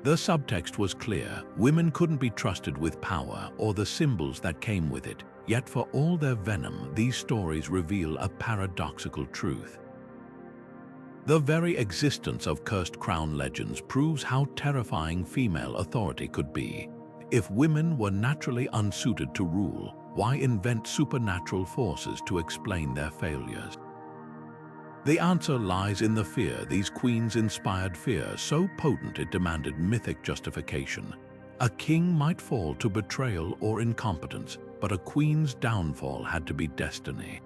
The subtext was clear: women couldn't be trusted with power or the symbols that came with it. Yet for all their venom, these stories reveal a paradoxical truth. The very existence of cursed crown legends proves how terrifying female authority could be. If women were naturally unsuited to rule, why invent supernatural forces to explain their failures? The answer lies in the fear these queens inspired, fear so potent it demanded mythic justification. A king might fall to betrayal or incompetence, but a queen's downfall had to be destiny.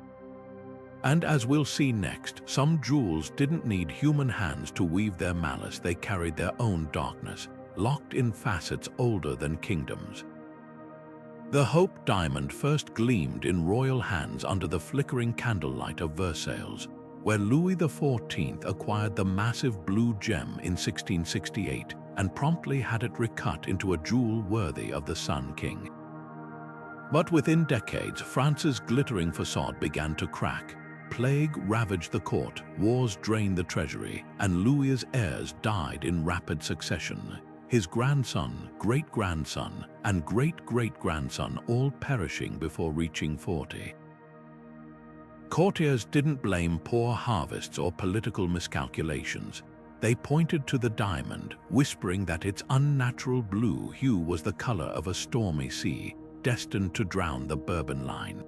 And as we'll see next, some jewels didn't need human hands to weave their malice, they carried their own darkness, locked in facets older than kingdoms. The Hope diamond first gleamed in royal hands under the flickering candlelight of Versailles, where Louis XIV acquired the massive blue gem in 1668 and promptly had it recut into a jewel worthy of the Sun King. But within decades, France's glittering facade began to crack. Plague ravaged the court, wars drained the treasury, and Louis's heirs died in rapid succession. His grandson, great-grandson, and great-great-grandson all perishing before reaching 40. Courtiers didn't blame poor harvests or political miscalculations. They pointed to the diamond, whispering that its unnatural blue hue was the color of a stormy sea, destined to drown the Bourbon line.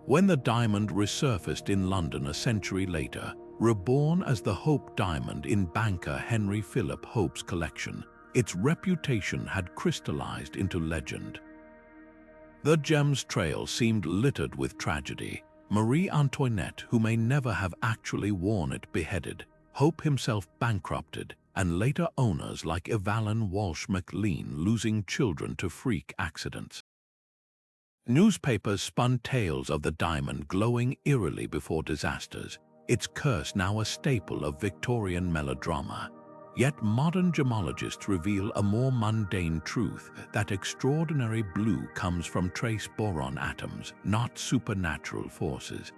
When the diamond resurfaced in London a century later, reborn as the Hope diamond in banker Henry Philip Hope's collection, its reputation had crystallized into legend. The gem's trail seemed littered with tragedy. Marie Antoinette, who may never have actually worn it, beheaded, Hope himself bankrupted, and later owners like Evelyn Walsh McLean losing children to freak accidents. Newspapers spun tales of the diamond glowing eerily before disasters, its curse now a staple of Victorian melodrama. Yet modern gemologists reveal a more mundane truth, that extraordinary blue comes from trace boron atoms, not supernatural forces.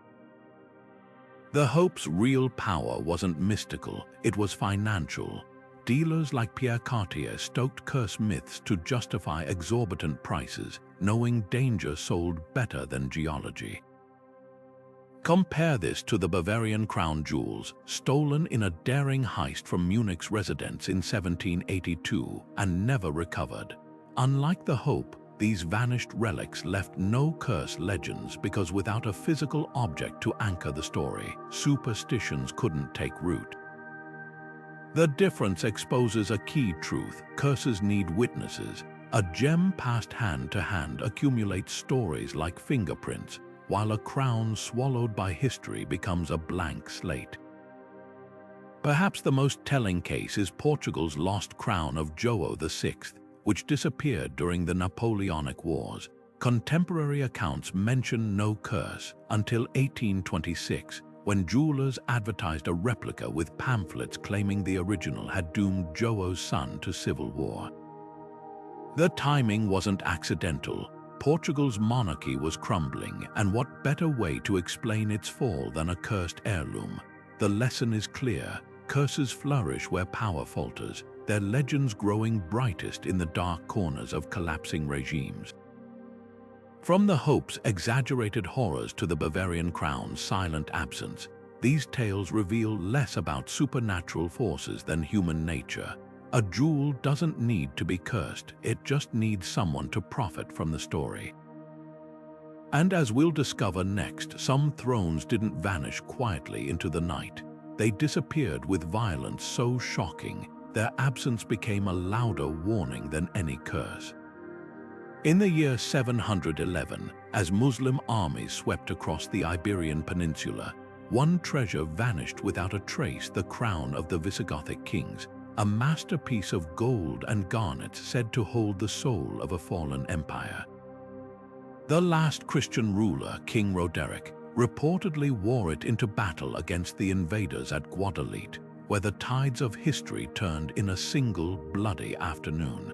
The Hope's real power wasn't mystical, it was financial. Dealers like Pierre Cartier stoked curse myths to justify exorbitant prices, knowing danger sold better than geology. Compare this to the Bavarian crown jewels, stolen in a daring heist from Munich's residence in 1782 and never recovered. Unlike the Hope, these vanished relics left no curse legends because without a physical object to anchor the story, superstitions couldn't take root. The difference exposes a key truth: curses need witnesses. A gem passed hand to hand accumulates stories like fingerprints, while a crown swallowed by history becomes a blank slate. Perhaps the most telling case is Portugal's lost crown of João VI, which disappeared during the Napoleonic Wars. Contemporary accounts mention no curse until 1826, when jewelers advertised a replica with pamphlets claiming the original had doomed João's son to civil war. The timing wasn't accidental. Portugal's monarchy was crumbling, and what better way to explain its fall than a cursed heirloom? The lesson is clear: curses flourish where power falters, their legends growing brightest in the dark corners of collapsing regimes. From the Hope's exaggerated horrors to the Bavarian crown's silent absence, these tales reveal less about supernatural forces than human nature. A jewel doesn't need to be cursed, it just needs someone to profit from the story. And as we'll discover next, some thrones didn't vanish quietly into the night. They disappeared with violence so shocking, their absence became a louder warning than any curse. In the year 711, as Muslim armies swept across the Iberian Peninsula, one treasure vanished without a trace: the crown of the Visigothic kings, a masterpiece of gold and garnets said to hold the soul of a fallen empire. The last Christian ruler, King Roderick, reportedly wore it into battle against the invaders at Guadalete, where the tides of history turned in a single bloody afternoon.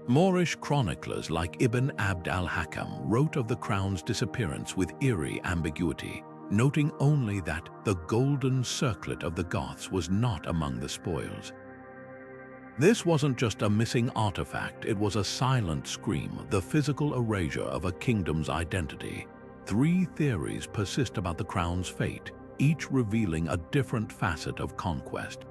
Moorish chroniclers like Ibn Abd al-Hakam wrote of the crown's disappearance with eerie ambiguity, noting only that the golden circlet of the Goths was not among the spoils. This wasn't just a missing artifact, it was a silent scream, the physical erasure of a kingdom's identity. 3 theories persist about the crown's fate, each revealing a different facet of conquest.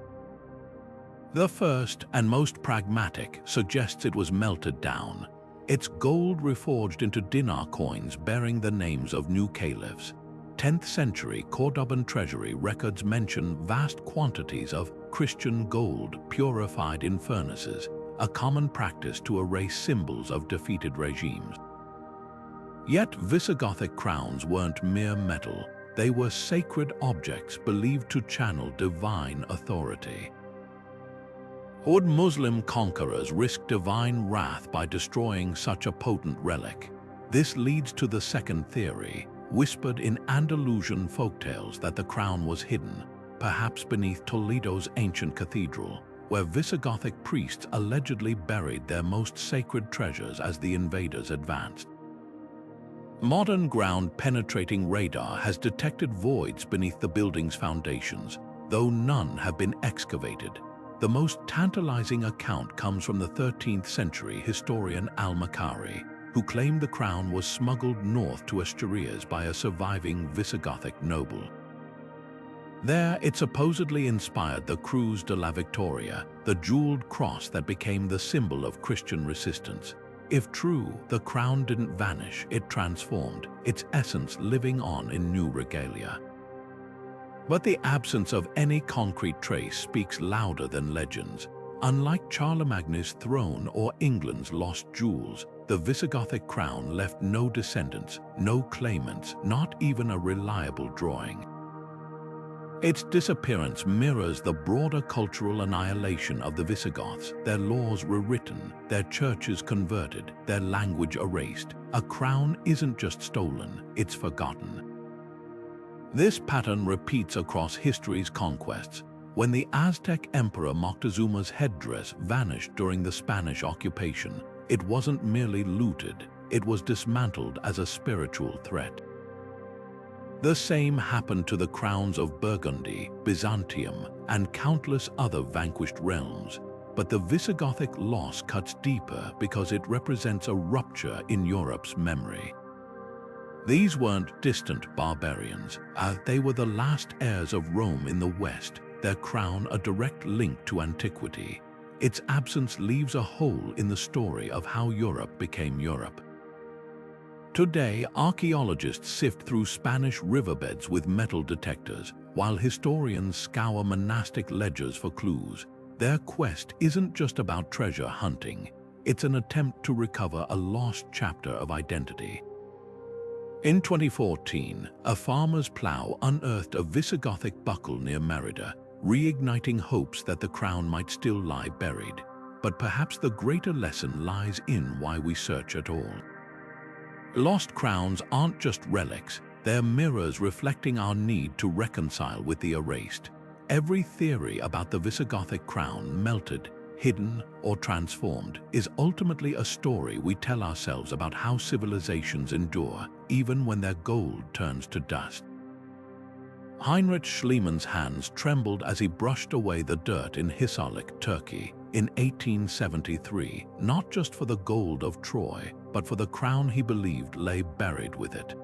The first, and most pragmatic, suggests it was melted down, its gold reforged into dinar coins bearing the names of new caliphs. 10th century Cordoban treasury records mention vast quantities of Christian gold purified in furnaces, a common practice to erase symbols of defeated regimes. Yet Visigothic crowns weren't mere metal, they were sacred objects believed to channel divine authority. Would Muslim conquerors risk divine wrath by destroying such a potent relic? This leads to the second theory, whispered in Andalusian folktales, that the crown was hidden, perhaps beneath Toledo's ancient cathedral, where Visigothic priests allegedly buried their most sacred treasures as the invaders advanced. Modern ground-penetrating radar has detected voids beneath the building's foundations, though none have been excavated. The most tantalizing account comes from the 13th century historian Al-Makari, who claimed the crown was smuggled north to Asturias by a surviving Visigothic noble. There, it supposedly inspired the Cruz de la Victoria, the jeweled cross that became the symbol of Christian resistance. If true, the crown didn't vanish, it transformed, its essence living on in new regalia. But the absence of any concrete trace speaks louder than legends. Unlike Charlemagne's throne or England's lost jewels, the Visigothic crown left no descendants, no claimants, not even a reliable drawing. Its disappearance mirrors the broader cultural annihilation of the Visigoths, their laws rewritten, their churches converted, their language erased. A crown isn't just stolen, it's forgotten. This pattern repeats across history's conquests. When the Aztec Emperor Moctezuma's headdress vanished during the Spanish occupation, it wasn't merely looted, it was dismantled as a spiritual threat. The same happened to the crowns of Burgundy, Byzantium, and countless other vanquished realms. But the Visigothic loss cuts deeper because it represents a rupture in Europe's memory. These weren't distant barbarians, they were the last heirs of Rome in the West, their crown a direct link to antiquity. Its absence leaves a hole in the story of how Europe became Europe. Today, archaeologists sift through Spanish riverbeds with metal detectors, while historians scour monastic ledgers for clues. Their quest isn't just about treasure hunting, it's an attempt to recover a lost chapter of identity. In 2014, a farmer's plow unearthed a Visigothic buckle near Merida, reigniting hopes that the crown might still lie buried. But perhaps the greater lesson lies in why we search at all. Lost crowns aren't just relics, they're mirrors reflecting our need to reconcile with the erased. Every theory about the Visigothic crown, melted, hidden, or transformed, is ultimately a story we tell ourselves about how civilizations endure, even when their gold turns to dust. Heinrich Schliemann's hands trembled as he brushed away the dirt in Hisarlik, Turkey, in 1873, not just for the gold of Troy, but for the crown he believed lay buried with it.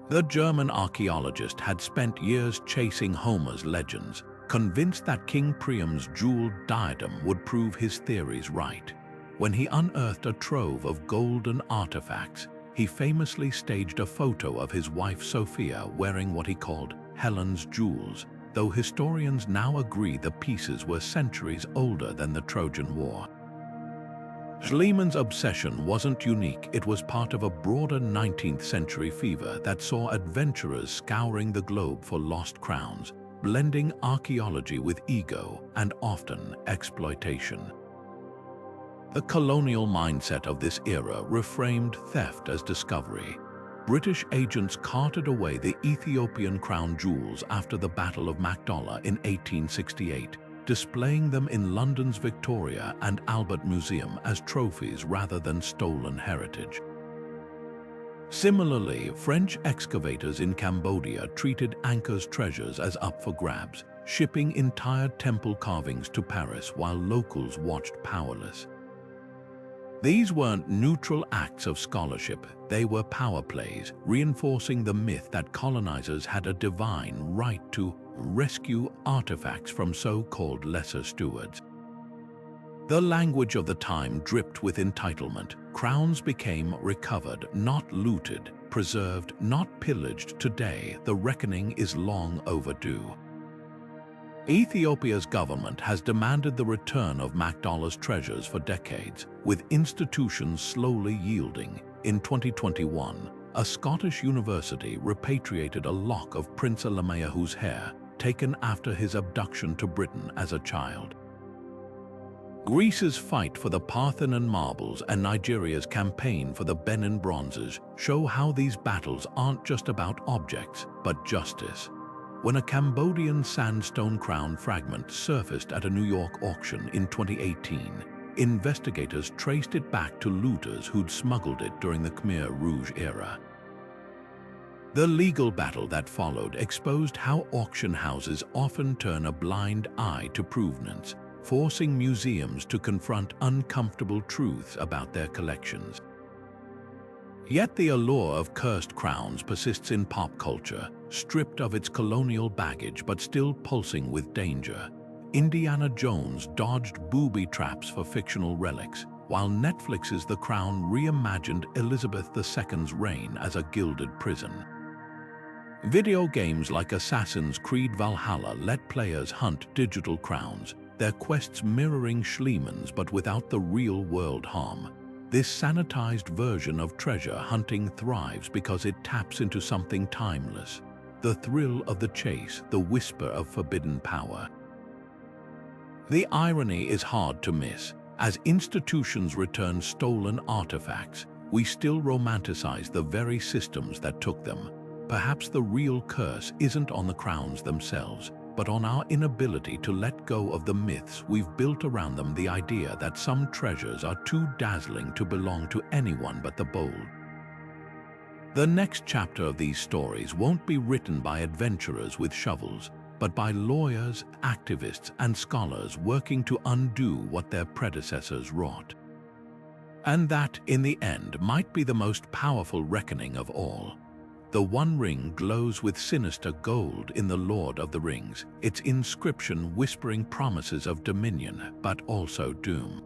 The German archaeologist had spent years chasing Homer's legends, convinced that King Priam's jeweled diadem would prove his theories right. When he unearthed a trove of golden artifacts, he famously staged a photo of his wife Sophia wearing what he called Helen's jewels, though historians now agree the pieces were centuries older than the Trojan War. Schliemann's obsession wasn't unique, it was part of a broader 19th century fever that saw adventurers scouring the globe for lost crowns, blending archaeology with ego and often exploitation. The colonial mindset of this era reframed theft as discovery. British agents carted away the Ethiopian crown jewels after the Battle of Magdala in 1868, displaying them in London's Victoria and Albert Museum as trophies rather than stolen heritage. Similarly, French excavators in Cambodia treated Angkor's treasures as up for grabs, shipping entire temple carvings to Paris while locals watched powerless. These weren't neutral acts of scholarship, they were power plays, reinforcing the myth that colonizers had a divine right to rescue artifacts from so-called lesser stewards. The language of the time dripped with entitlement. Crowns became recovered, not looted, preserved, not pillaged. Today, the reckoning is long overdue. Ethiopia's government has demanded the return of Magdala's treasures for decades, with institutions slowly yielding. In 2021, a Scottish university repatriated a lock of Prince Alemayahu's hair, taken after his abduction to Britain as a child. Greece's fight for the Parthenon marbles and Nigeria's campaign for the Benin bronzes show how these battles aren't just about objects, but justice. When a Cambodian sandstone crown fragment surfaced at a New York auction in 2018, investigators traced it back to looters who'd smuggled it during the Khmer Rouge era. The legal battle that followed exposed how auction houses often turn a blind eye to provenance, forcing museums to confront uncomfortable truths about their collections. Yet the allure of cursed crowns persists in pop culture, stripped of its colonial baggage but still pulsing with danger. Indiana Jones dodged booby traps for fictional relics, while Netflix's The Crown reimagined Elizabeth II's reign as a gilded prison. Video games like Assassin's Creed Valhalla let players hunt digital crowns, their quests mirroring Schliemann's but without the real-world harm. This sanitized version of treasure hunting thrives because it taps into something timeless: the thrill of the chase, the whisper of forbidden power. The irony is hard to miss. As institutions return stolen artifacts, we still romanticize the very systems that took them. Perhaps the real curse isn't on the crowns themselves, but on our inability to let go of the myths we've built around them, the idea that some treasures are too dazzling to belong to anyone but the bold. The next chapter of these stories won't be written by adventurers with shovels, but by lawyers, activists, and scholars working to undo what their predecessors wrought. And that, in the end, might be the most powerful reckoning of all. The One Ring glows with sinister gold in The Lord of the Rings, its inscription whispering promises of dominion, but also doom.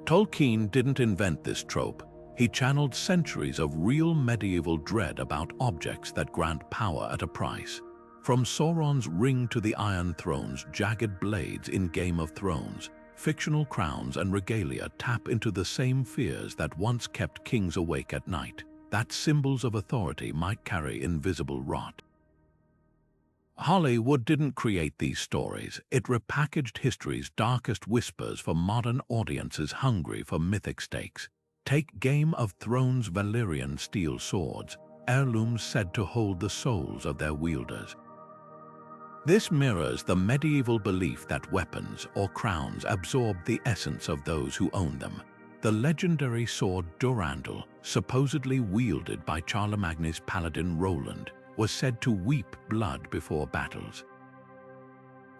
Tolkien didn't invent this trope. He channeled centuries of real medieval dread about objects that grant power at a price. From Sauron's ring to the Iron Throne's jagged blades in Game of Thrones, fictional crowns and regalia tap into the same fears that once kept kings awake at night, that symbols of authority might carry invisible rot. Hollywood didn't create these stories. It repackaged history's darkest whispers for modern audiences hungry for mythic stakes. Take Game of Thrones' Valyrian steel swords, heirlooms said to hold the souls of their wielders. This mirrors the medieval belief that weapons or crowns absorb the essence of those who own them. The legendary sword Durandal, supposedly wielded by Charlemagne's paladin Roland, was said to weep blood before battles.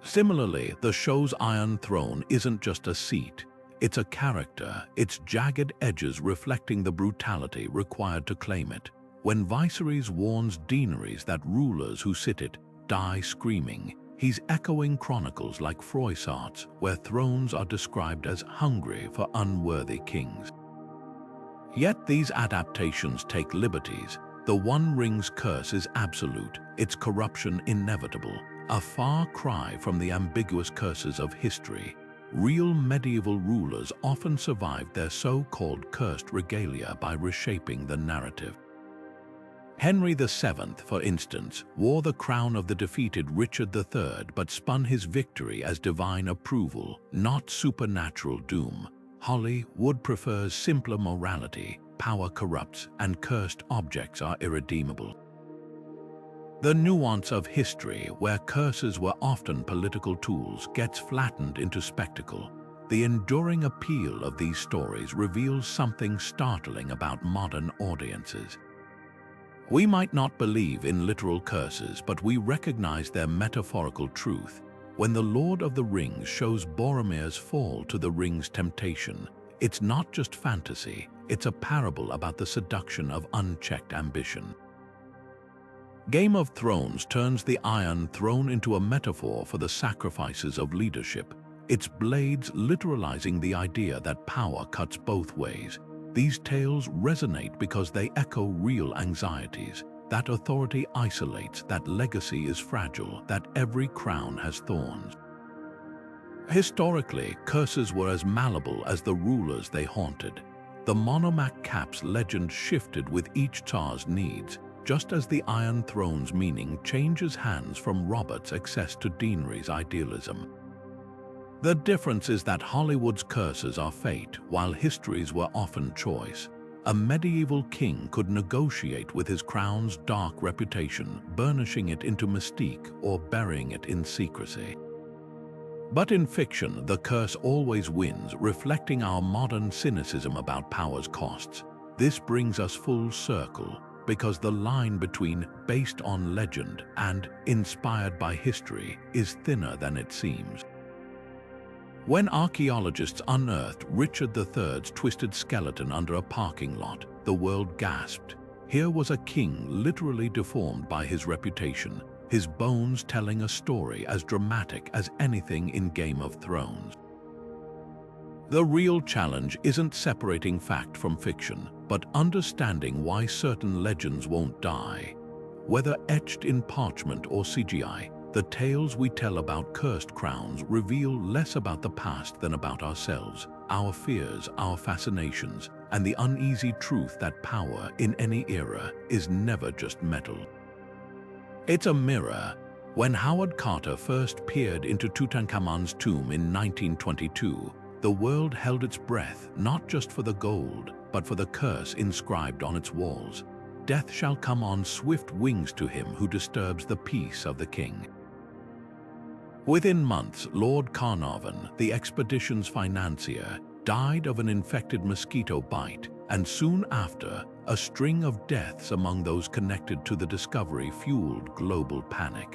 Similarly, the show's Iron Throne isn't just a seat. It's a character, its jagged edges reflecting the brutality required to claim it. When Viserys warns Daenerys that rulers who sit it die screaming, he's echoing chronicles like Froissart's, where thrones are described as hungry for unworthy kings. Yet these adaptations take liberties. The One Ring's curse is absolute, its corruption inevitable, a far cry from the ambiguous curses of history. Real medieval rulers often survived their so-called cursed regalia by reshaping the narrative. Henry VII, for instance, wore the crown of the defeated Richard III but spun his victory as divine approval, not supernatural doom. Hollywood prefers simpler morality: power corrupts, and cursed objects are irredeemable. The nuance of history, where curses were often political tools, gets flattened into spectacle. The enduring appeal of these stories reveals something startling about modern audiences. We might not believe in literal curses, but we recognize their metaphorical truth. When the Lord of the Rings shows Boromir's fall to the ring's temptation, it's not just fantasy, it's a parable about the seduction of unchecked ambition. Game of Thrones turns the Iron Throne into a metaphor for the sacrifices of leadership, its blades literalizing the idea that power cuts both ways. These tales resonate because they echo real anxieties, that authority isolates, that legacy is fragile, that every crown has thorns. Historically, curses were as malleable as the rulers they haunted. The Monomac cap's legend shifted with each Tsar's needs, just as the Iron Throne's meaning changes hands from Robert's excess to Daenerys' idealism. The difference is that Hollywood's curses are fate, while history's were often choice. A medieval king could negotiate with his crown's dark reputation, burnishing it into mystique or burying it in secrecy. But in fiction, the curse always wins, reflecting our modern cynicism about power's costs. This brings us full circle, because the line between based on legend and inspired by history is thinner than it seems. When archaeologists unearthed Richard III's twisted skeleton under a parking lot, the world gasped. Here was a king literally deformed by his reputation, his bones telling a story as dramatic as anything in Game of Thrones. The real challenge isn't separating fact from fiction, but understanding why certain legends won't die. Whether etched in parchment or CGI, the tales we tell about cursed crowns reveal less about the past than about ourselves, our fears, our fascinations, and the uneasy truth that power in any era is never just metal. It's a mirror. When Howard Carter first peered into Tutankhamun's tomb in 1922, the world held its breath not just for the gold, but for the curse inscribed on its walls. Death shall come on swift wings to him who disturbs the peace of the king. Within months, Lord Carnarvon, the expedition's financier, died of an infected mosquito bite, and soon after, a string of deaths among those connected to the discovery fueled global panic.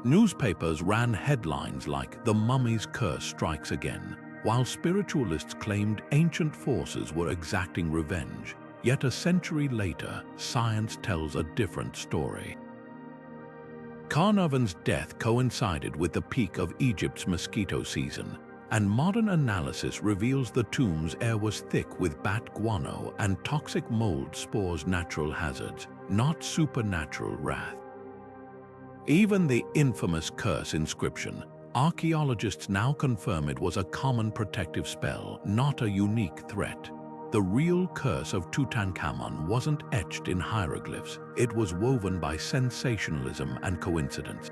Newspapers ran headlines like "The Mummy's Curse Strikes Again," while spiritualists claimed ancient forces were exacting revenge. Yet a century later, science tells a different story. Carnarvon's death coincided with the peak of Egypt's mosquito season, and modern analysis reveals the tomb's air was thick with bat guano and toxic mold spores, natural hazards, not supernatural wrath. Even the infamous curse inscription, archaeologists now confirm it was a common protective spell, not a unique threat. The real curse of Tutankhamun wasn't etched in hieroglyphs, it was woven by sensationalism and coincidence.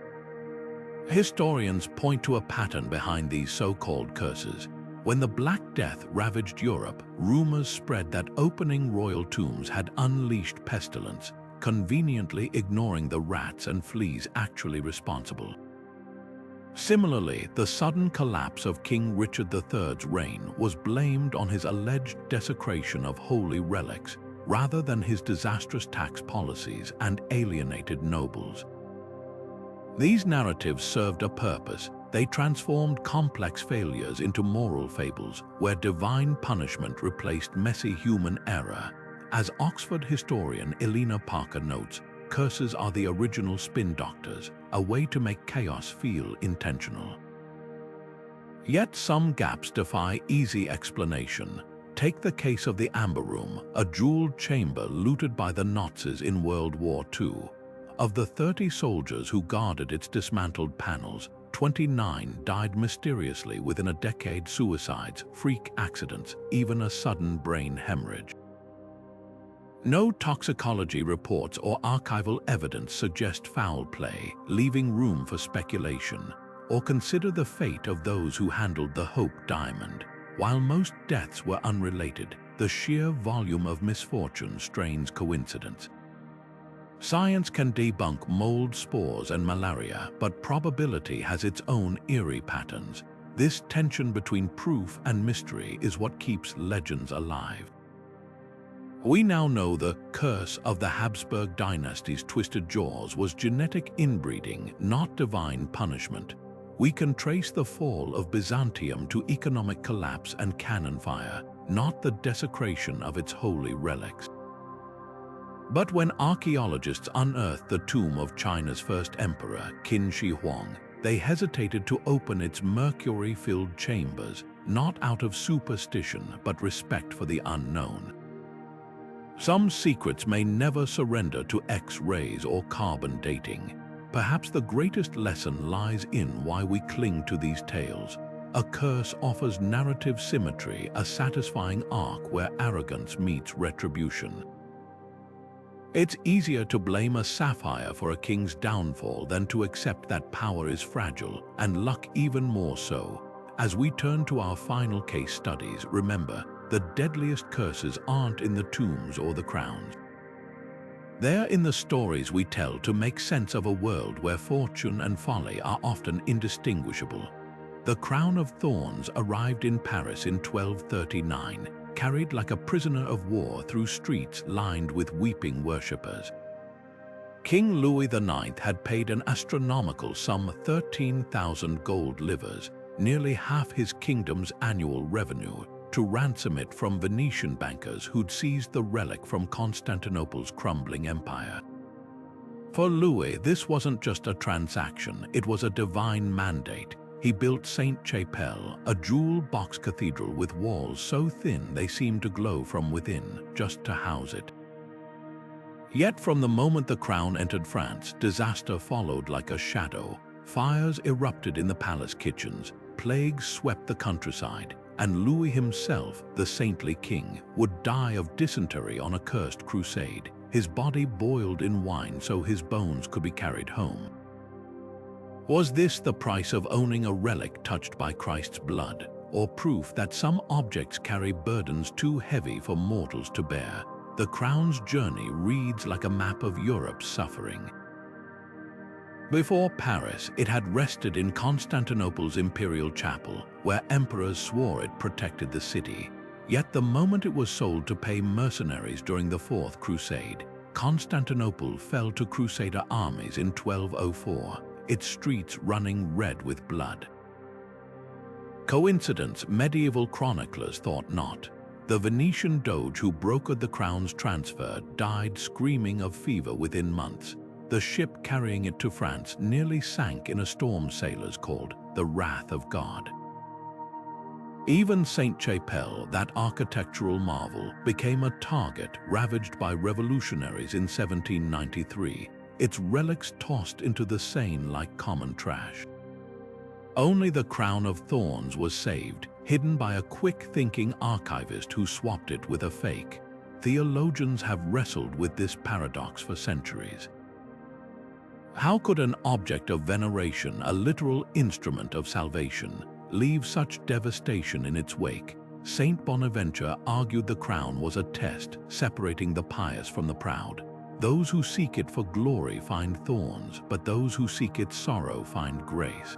Historians point to a pattern behind these so-called curses. When the Black Death ravaged Europe, rumors spread that opening royal tombs had unleashed pestilence, conveniently ignoring the rats and fleas actually responsible. Similarly, the sudden collapse of King Richard III's reign was blamed on his alleged desecration of holy relics, rather than his disastrous tax policies and alienated nobles. These narratives served a purpose. They transformed complex failures into moral fables, where divine punishment replaced messy human error. As Oxford historian Elena Parker notes, curses are the original spin doctors, a way to make chaos feel intentional. Yet some gaps defy easy explanation. Take the case of the Amber Room, a jeweled chamber looted by the Nazis in World War II. Of the 30 soldiers who guarded its dismantled panels, 29 died mysteriously within a decade. Suicides, freak accidents, even a sudden brain hemorrhage. No toxicology reports or archival evidence suggest foul play, leaving room for speculation. Or consider the fate of those who handled the Hope Diamond. While most deaths were unrelated, the sheer volume of misfortune strains coincidence. Science can debunk mold spores and malaria, but probability has its own eerie patterns. This tension between proof and mystery is what keeps legends alive. We now know the curse of the Habsburg dynasty's twisted jaws was genetic inbreeding, not divine punishment. We can trace the fall of Byzantium to economic collapse and cannon fire, not the desecration of its holy relics. But when archaeologists unearthed the tomb of China's first emperor, Qin Shi Huang, they hesitated to open its mercury-filled chambers, not out of superstition but respect for the unknown. Some secrets may never surrender to X-rays or carbon dating. Perhaps the greatest lesson lies in why we cling to these tales. A curse offers narrative symmetry, a satisfying arc where arrogance meets retribution. It's easier to blame a sapphire for a king's downfall than to accept that power is fragile, and luck even more so. As we turn to our final case studies, remember, the deadliest curses aren't in the tombs or the crowns. They're in the stories we tell to make sense of a world where fortune and folly are often indistinguishable. The crown of thorns arrived in Paris in 1239, carried like a prisoner of war through streets lined with weeping worshippers. King Louis IX had paid an astronomical sum, 13,000 gold livres, nearly half his kingdom's annual revenue, to ransom it from Venetian bankers who'd seized the relic from Constantinople's crumbling empire. For Louis, this wasn't just a transaction, it was a divine mandate. He built Sainte-Chapelle, a jewel box cathedral with walls so thin they seemed to glow from within, just to house it. Yet from the moment the crown entered France, disaster followed like a shadow. Fires erupted in the palace kitchens, plagues swept the countryside, and Louis himself, the saintly king, would die of dysentery on a cursed crusade. His body boiled in wine so his bones could be carried home. Was this the price of owning a relic touched by Christ's blood, or proof that some objects carry burdens too heavy for mortals to bear? The crown's journey reads like a map of Europe's suffering. Before Paris, it had rested in Constantinople's imperial chapel, where emperors swore it protected the city. Yet the moment it was sold to pay mercenaries during the Fourth Crusade, Constantinople fell to Crusader armies in 1204, its streets running red with blood. Coincidence? Medieval chroniclers thought not. The Venetian doge who brokered the crown's transfer died screaming of fever within months. The ship carrying it to France nearly sank in a storm sailors called the Wrath of God. Even Sainte-Chapelle, that architectural marvel, became a target ravaged by revolutionaries in 1793, its relics tossed into the Seine like common trash. Only the crown of thorns was saved, hidden by a quick-thinking archivist who swapped it with a fake. Theologians have wrestled with this paradox for centuries. How could an object of veneration, a literal instrument of salvation, leave such devastation in its wake? Saint Bonaventure argued the crown was a test, separating the pious from the proud. Those who seek it for glory find thorns, but those who seek its sorrow find grace.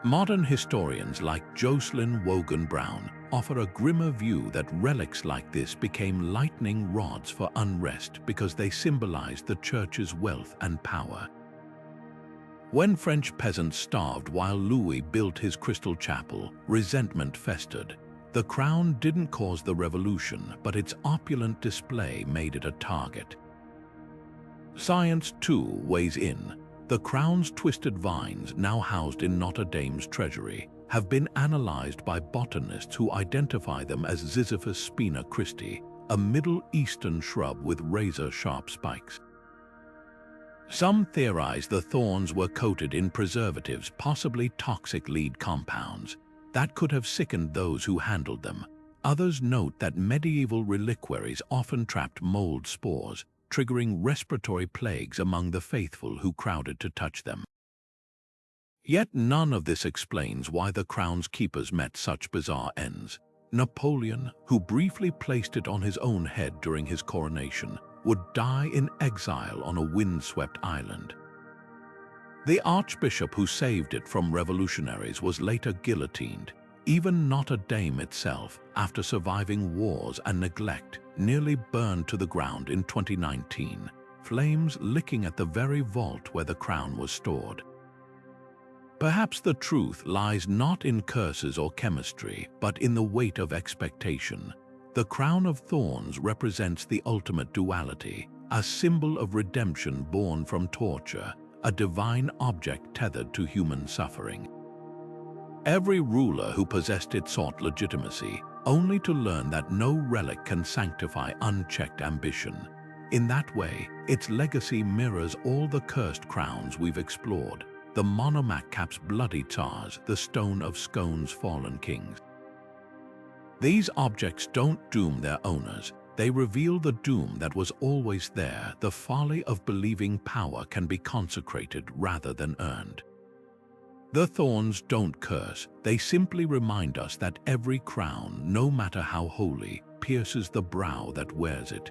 Modern historians like Jocelyn Wogan Brown offer a grimmer view that relics like this became lightning rods for unrest because they symbolized the church's wealth and power. When French peasants starved while Louis built his crystal chapel, resentment festered. The crown didn't cause the revolution, but its opulent display made it a target. Science, too, weighs in. The crown's twisted vines, now housed in Notre Dame's treasury, have been analyzed by botanists who identify them as Ziziphus spina Christi, a Middle Eastern shrub with razor-sharp spikes. Some theorize the thorns were coated in preservatives, possibly toxic lead compounds, that could have sickened those who handled them. Others note that medieval reliquaries often trapped mold spores, triggering respiratory plagues among the faithful who crowded to touch them. Yet none of this explains why the crown's keepers met such bizarre ends. Napoleon, who briefly placed it on his own head during his coronation, would die in exile on a windswept island. The archbishop who saved it from revolutionaries was later guillotined. Even Notre Dame itself, after surviving wars and neglect, nearly burned to the ground in 2019, flames licking at the very vault where the crown was stored. Perhaps the truth lies not in curses or chemistry, but in the weight of expectation. The crown of thorns represents the ultimate duality, a symbol of redemption born from torture, a divine object tethered to human suffering. Every ruler who possessed it sought legitimacy, only to learn that no relic can sanctify unchecked ambition. In that way, its legacy mirrors all the cursed crowns we've explored. The Monomac cap's bloody Tsars, the Stone of Scone's fallen kings. These objects don't doom their owners. They reveal the doom that was always there, the folly of believing power can be consecrated rather than earned. The thorns don't curse, they simply remind us that every crown, no matter how holy, pierces the brow that wears it.